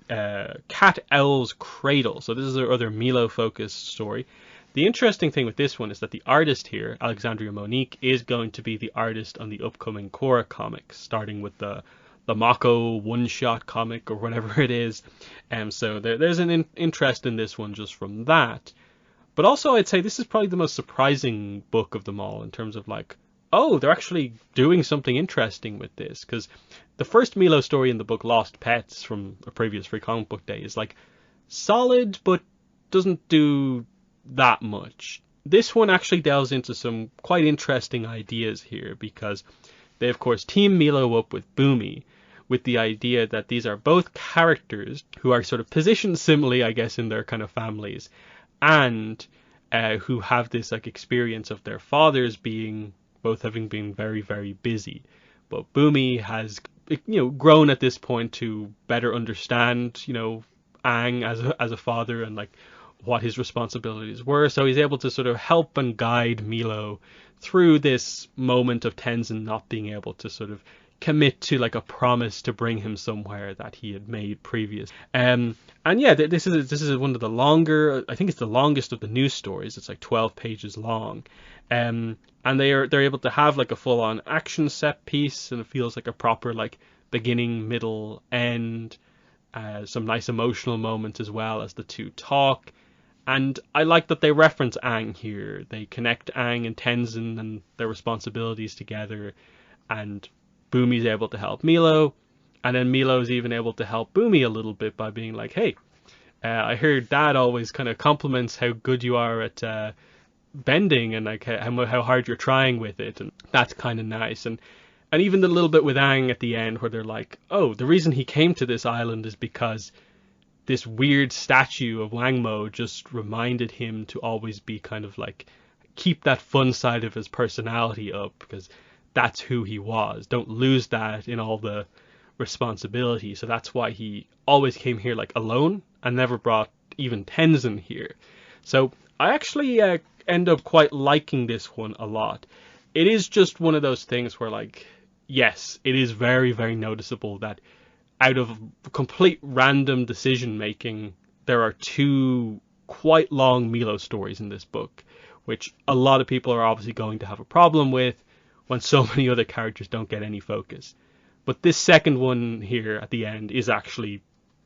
Cat Owl's Cradle. So this is our other Milo focused story. The interesting thing with this one is that the artist here, Alexandria Monique, is going to be the artist on the upcoming Korra comic, starting with the Mako one-shot comic or whatever it is. So there's an interest in this one just from that. But also I'd say this is probably the most surprising book of them all, in terms of like, oh, they're actually doing something interesting with this. Because the first Milo story in the book, Lost Pets, from a previous Free Comic Book Day, is like solid, but doesn't do that much. This one actually delves into some quite interesting ideas here, because they of course team Milo up with Bumi, with the idea that these are both characters who are sort of positioned similarly, I guess, in their kind of families, and who have this like experience of their fathers both having been very, very busy. But Bumi has, grown at this point to better understand, Aang as a father, and like what his responsibilities were. So he's able to sort of help and guide Milo through this moment of Tenzin not being able to sort of commit to like a promise to bring him somewhere that he had made previous. And yeah, this is one of the longer, I think it's the longest of the news stories. It's like 12 pages long. And they're able to have like a full on action set piece, and it feels like a proper like beginning, middle, end. Some nice emotional moments as well as the two talk. And I like that they reference Aang here. They connect Aang and Tenzin and their responsibilities together, and Bumi's able to help Milo, and then Milo's even able to help Bumi a little bit by being like, hey, I heard Dad always kind of compliments how good you are at bending, and like how hard you're trying with it, and that's kind of nice. And even the little bit with Aang at the end where they're like, oh, the reason he came to this island is because this weird statue of Wang Mo just reminded him to always be kind of like, keep that fun side of his personality up, because that's who he was. Don't lose that in all the responsibility. So that's why he always came here like alone and never brought even Tenzin here. So I actually end up quite liking this one a lot. It is just one of those things where, like, yes, it is very, very noticeable that out of complete random decision making, there are two quite long Milo stories in this book, which a lot of people are obviously going to have a problem with when so many other characters don't get any focus. But this second one here at the end is actually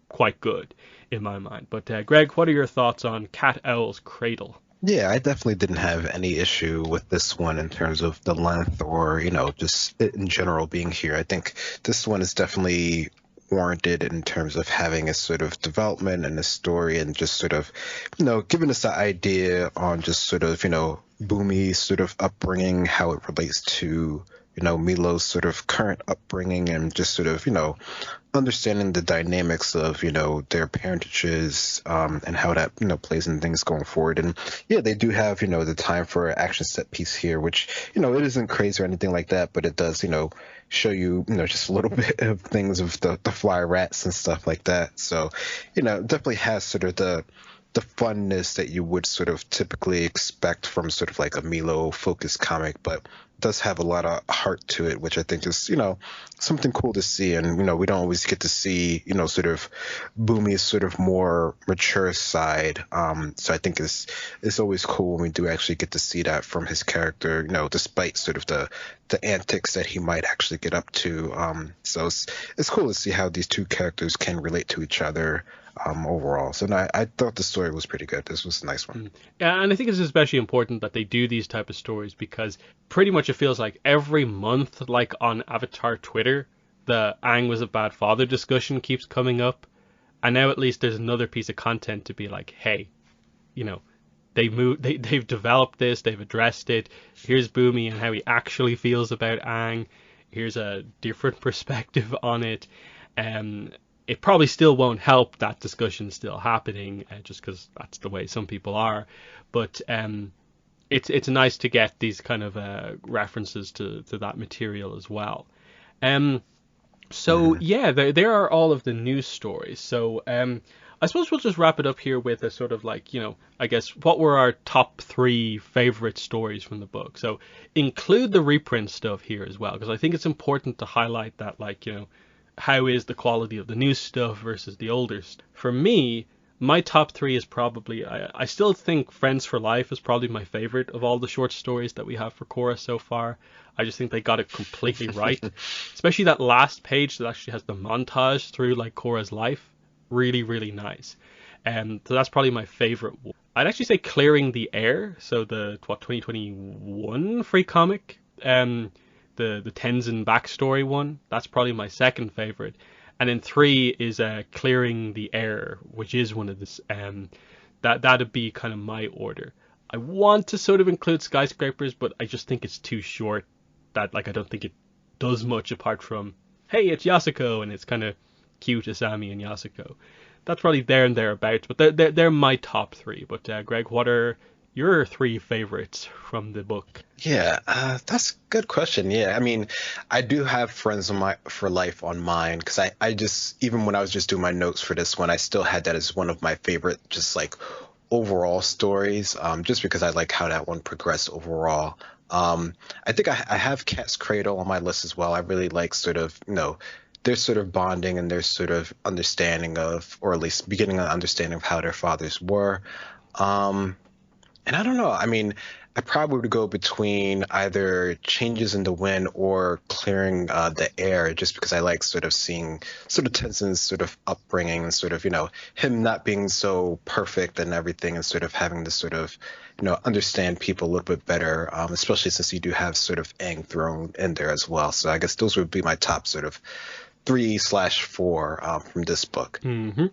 quite good in my mind. But Greg, what are your thoughts on Cat Owl's Cradle? Yeah, I definitely didn't have any issue with this one in terms of the length or, just in general being here. I think this one is definitely warranted in terms of having a sort of development and a story and just sort of, giving us the idea on just sort of, Bumi's sort of upbringing, how it relates to, Milo's sort of current upbringing and just sort of, understanding the dynamics of, their parentages and how that, plays in things going forward. And yeah, they do have, the time for an action set piece here, which, it isn't crazy or anything like that, but it does, show you, just a little bit of things of the fly rats and stuff like that. So, it definitely has sort of the funness that you would sort of typically expect from sort of like a Milo focused comic, but does have a lot of heart to it, which I think is, something cool to see. And, we don't always get to see, sort of Bumi's sort of more mature side. So I think it's always cool when we do actually get to see that from his character, despite sort of the antics that he might actually get up to. So it's cool to see how these two characters can relate to each other overall. So no, I thought the story was pretty good. This was a nice one. Yeah, and I think it's especially important that they do these type of stories because pretty much it feels like every month, like on Avatar Twitter, the Aang was a bad father discussion keeps coming up, and now at least there's another piece of content to be like, hey, they've developed this, they've addressed it. Here's Bumi and how he actually feels about Aang. Here's a different perspective on it. It probably still won't help that discussion still happening, just because that's the way some people are. But it's nice to get these kind of references to that material as well. So yeah, there are all of the news stories. So I suppose we'll just wrap it up here with a sort of like, I guess what were our top 3 favorite stories from the book. So include the reprint stuff here as well, because I think it's important to highlight that, like, how is the quality of the new stuff versus the older stuff. For me, my top 3 is probably, I still think Friends for Life is probably my favorite of all the short stories that we have for Korra so far. I just think they got it completely right. Especially that last page that actually has the montage through like Korra's life. Really, really nice. So that's probably my favorite one. I'd actually say Clearing the Air, so the 2021 free comic. The Tenzin backstory one, that's probably my second favorite. And then 3 is Clearing the Air, which is one of this. That'd be kind of my order. I want to sort of include Skyscrapers, but I just think it's too short. That, like, I don't think it does much apart from, hey, it's Yasuko, and it's kind of cute, Asami and Yasuko. That's probably there and thereabouts, but they're my top 3. But Greg, what are your 3 favorites from the book? Yeah, that's a good question. Yeah, I mean, I do have Friends for Life on mine because I just, even when I was just doing my notes for this one, I still had that as one of my favorite, just like overall stories, just because I like how that one progressed overall. I think I have Cat's Cradle on my list as well. I really like sort of, their sort of bonding and their sort of understanding of, or at least beginning of understanding of how their fathers were. And I don't know. I mean, I probably would go between either Changes in the Wind or Clearing the Air, just because I like sort of seeing sort of Tenzin's sort of upbringing and sort of, him not being so perfect and everything, and sort of having to sort of, understand people a little bit better, especially since you do have sort of Aang thrown in there as well. So I guess those would be my top sort of 3/4 from this book. Mm-hmm.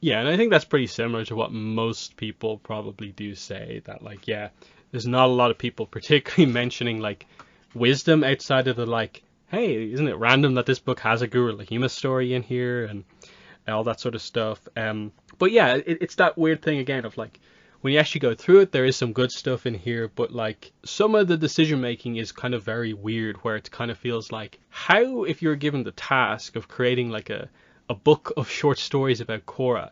Yeah, and I think that's pretty similar to what most people probably do say, that, like, yeah, there's not a lot of people particularly mentioning, like, wisdom outside of the, like, hey, isn't it random that this book has a Guru Lahima story in here and all that sort of stuff. But yeah, it's that weird thing again of, like, when you actually go through it, there is some good stuff in here, but like some of the decision making is kind of very weird, where it kind of feels like, how, if you're given the task of creating like a book of short stories about Korra,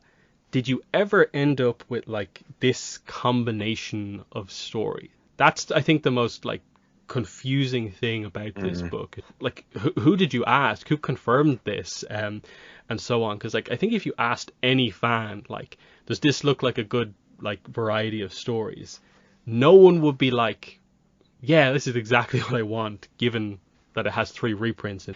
did you ever end up with like this combination of story? That's, I think, the most like confusing thing about this book. Like, who did you ask? Who confirmed this? And so on. Because like, I think if you asked any fan, like, does this look like a good like variety of stories? No one would be like, yeah, this is exactly what I want, given that it has 3 reprints.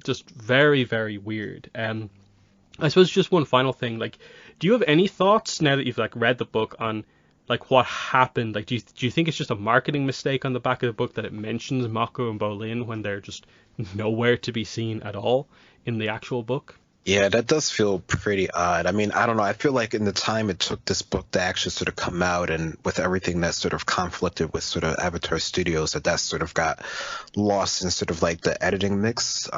Just very, very weird. I suppose just one final thing, like, do you have any thoughts now that you've like read the book on like what happened? Like, do you think it's just a marketing mistake on the back of the book that it mentions Mako and Bolin when they're just nowhere to be seen at all in the actual book? Yeah, that does feel pretty odd. I mean, I don't know. I feel like in the time it took this book to actually sort of come out, and with everything that sort of conflicted with sort of Avatar Studios, that sort of got lost in sort of like the editing mix,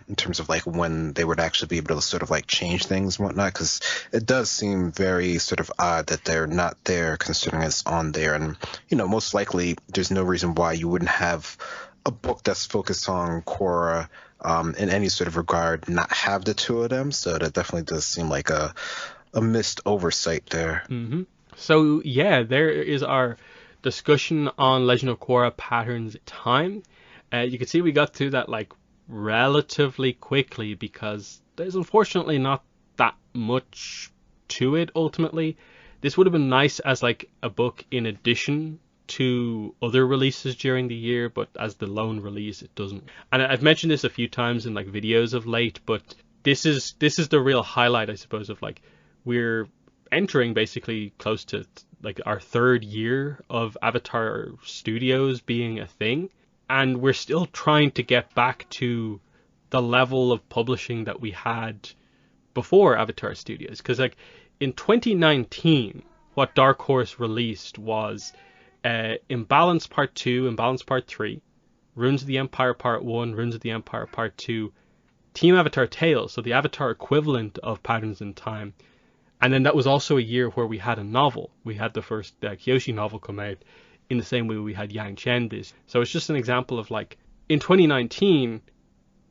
in terms of like when they would actually be able to sort of like change things and whatnot. Because it does seem very sort of odd that they're not there, considering it's on there. And, you know, most likely there's no reason why you wouldn't have a book that's focused on Korra, in any sort of regard, not have the 2 of them. So that definitely does seem like a missed oversight there. Mm-hmm. So yeah, there is our discussion on Legend of Korra Patterns of Time. You can see we got through that like relatively quickly, because there's unfortunately not that much to it ultimately. This would have been nice as like a book in addition to other releases during the year, but as the lone release it doesn't. And I've mentioned this a few times in like videos of late, but this is the real highlight, I suppose, of like, we're entering basically close to like our 3rd year of Avatar Studios being a thing, and we're still trying to get back to the level of publishing that we had before Avatar Studios. Because like in 2019, what Dark Horse released was Imbalance Part 2, Imbalance Part 3, Runes of the Empire Part 1, Runes of the Empire Part 2, Team Avatar Tales, so the Avatar equivalent of Patterns in Time. And then that was also a year where we had a novel. We had the first Kyoshi novel come out in the same way we had Yang Chen this. So it's just an example of like, in 2019,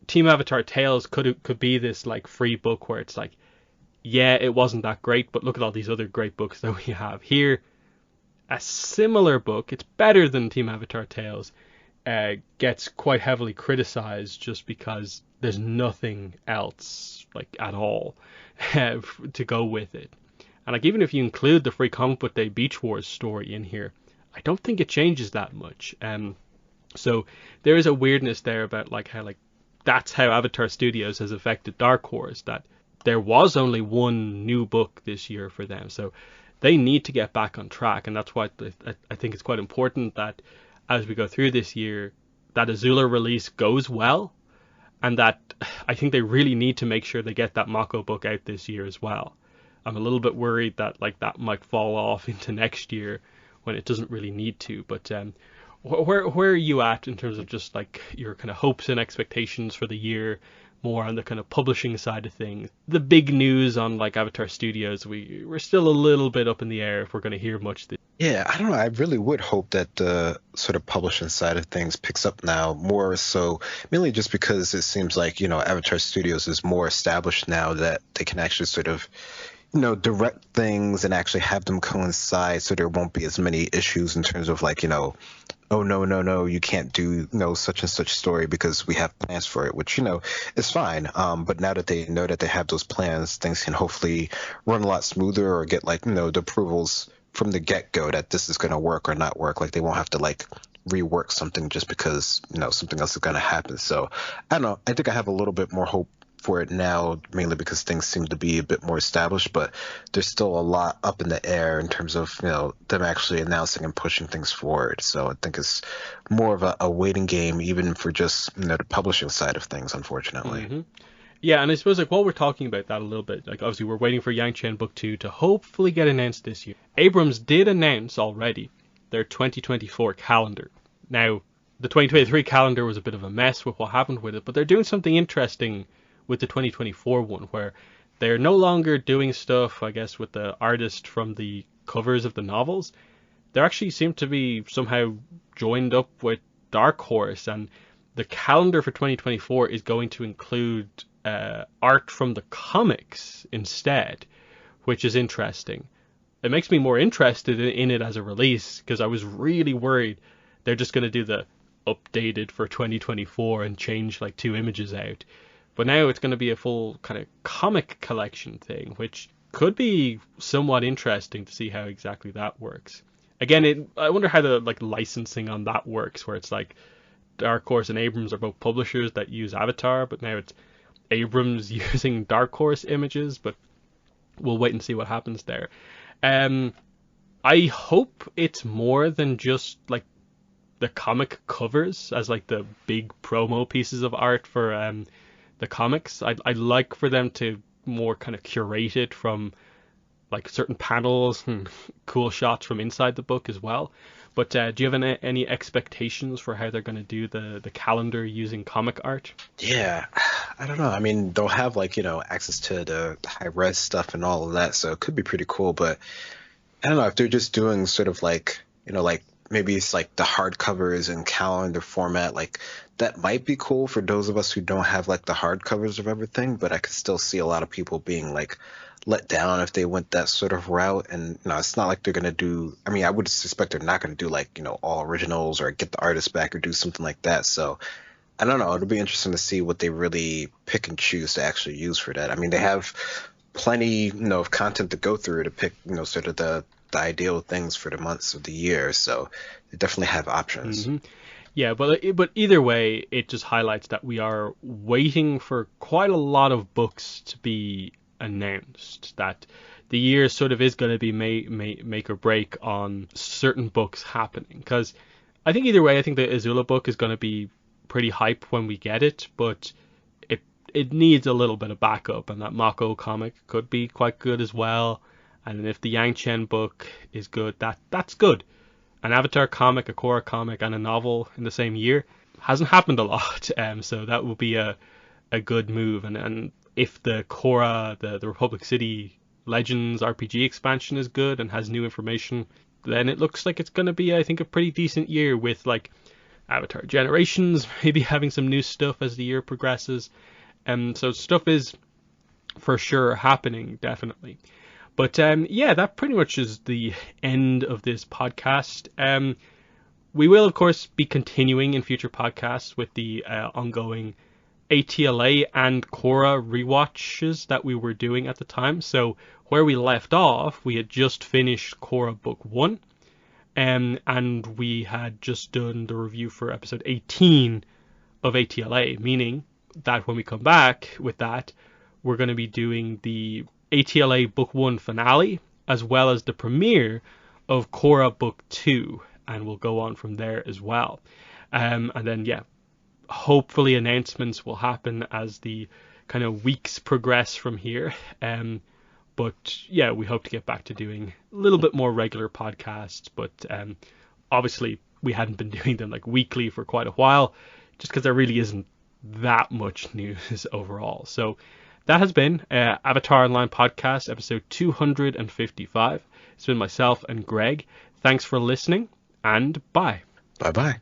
Team Avatar Tales could be this like free book where it's like, yeah, it wasn't that great, but look at all these other great books that we have here. A similar book, it's better than Team Avatar Tales, gets quite heavily criticized just because there's nothing else like at all to go with it. And like, even if you include the Free Comic Book Day Beach Wars story in here, I don't think it changes that much. So there is a weirdness there about like how like that's how Avatar Studios has affected Dark Horse, that there was only one new book this year for them. So they need to get back on track, and that's why I think it's quite important that as we go through this year, that Azula release goes well, and that I think they really need to make sure they get that Mako book out this year as well. I'm a little bit worried that like that might fall off into next year when it doesn't really need to. But where are you at in terms of just like your kind of hopes and expectations for the year, more on the kind of publishing side of things? The big news on like Avatar Studios, we're still a little bit up in the air if we're going to hear much. Yeah, I don't know. I really would hope that the sort of publishing side of things picks up now, more so, mainly just because it seems like, you know, Avatar Studios is more established now, that they can actually sort of, you know, direct things and actually have them coincide, so there won't be as many issues in terms of like, you know, oh no, you can't do, you know, such and such story because we have plans for it, which, you know, is fine. But now that they know that they have those plans, things can hopefully run a lot smoother, or get like, you know, the approvals from the get-go that this is going to work or not work. Like, they won't have to like rework something just because, you know, something else is going to happen. So I don't know. I think I have a little bit more hope for it now, mainly because things seem to be a bit more established, but there's still a lot up in the air in terms of, you know, them actually announcing and pushing things forward. So I think it's more of a waiting game, even for just, you know, the publishing side of things, unfortunately. Mm-hmm. Yeah, and I suppose like while we're talking about that a little bit, like obviously we're waiting for Yang Chen Book 2 to hopefully get announced this year. Abrams did announce already their 2024 calendar. Now, the 2023 calendar was a bit of a mess with what happened with it, but they're doing something interesting with the 2024 one, where they're no longer doing stuff, I guess, with the artist from the covers of the novels, they actually seem to be somehow joined up with Dark Horse, and the calendar for 2024 is going to include art from the comics instead, which is interesting. It makes me more interested in it as a release, because I was really worried they're just going to do the updated for 2024 and change like 2 images out. But now it's going to be a full kind of comic collection thing, which could be somewhat interesting to see how exactly that works. Again, I wonder how the like licensing on that works, where it's like Dark Horse and Abrams are both publishers that use Avatar, but now it's Abrams using Dark Horse images, but we'll wait and see what happens there. I hope it's more than just like the comic covers as like the big promo pieces of art for the comics. I'd like for them to more kind of curate it from like certain panels and cool shots from inside the book as well. But do you have any expectations for how they're going to do the calendar using comic art? Yeah, I don't know. I mean, they'll have like, access to the high res stuff and all of that, so it could be pretty cool. But I don't know if they're just doing sort of like, like maybe it's like the hardcovers and calendar format, like that might be cool for those of us who don't have like the hardcovers of everything. But I could still see a lot of people being like let down if they went that sort of route. And it's not like they're gonna do, I mean, I would suspect they're not gonna do like all originals or get the artist back or do something like that. So I don't know, it'll be interesting to see what they really pick and choose to actually use for that. I mean, they have plenty of content to go through to pick sort of the ideal things for the months of the year, so they definitely have options. Mm-hmm. Yeah, but either way, it just highlights that we are waiting for quite a lot of books to be announced, that the year sort of is going to be make or break on certain books happening. Because I think either way, I think the Azula book is going to be pretty hype when we get it, but it needs a little bit of backup, and that Mako comic could be quite good as well. And if the Yang Chen book is good, that's good. An Avatar comic, a Korra comic, and a novel in the same year hasn't happened a lot. So that will be a good move. And if the Korra, the Republic City Legends RPG expansion is good and has new information, then it looks like it's going to be, I think, a pretty decent year with like Avatar Generations maybe having some new stuff as the year progresses. So stuff is for sure happening, definitely. But yeah, that pretty much is the end of this podcast. We will, of course, be continuing in future podcasts with the ongoing ATLA and Korra rewatches that we were doing at the time. So where we left off, we had just finished Korra Book 1, and we had just done the review for episode 18 of ATLA, meaning that when we come back with that, we're going to be doing the ATLA Book 1 finale, as well as the premiere of Korra Book 2, and we'll go on from there as well. And then, yeah, hopefully announcements will happen as the kind of weeks progress from here. But yeah, we hope to get back to doing a little bit more regular podcasts, but obviously we hadn't been doing them like weekly for quite a while, just because there really isn't that much news overall. So that has been Avatar Online Podcast, episode 255. It's been myself and Greg. Thanks for listening, and bye. Bye-bye.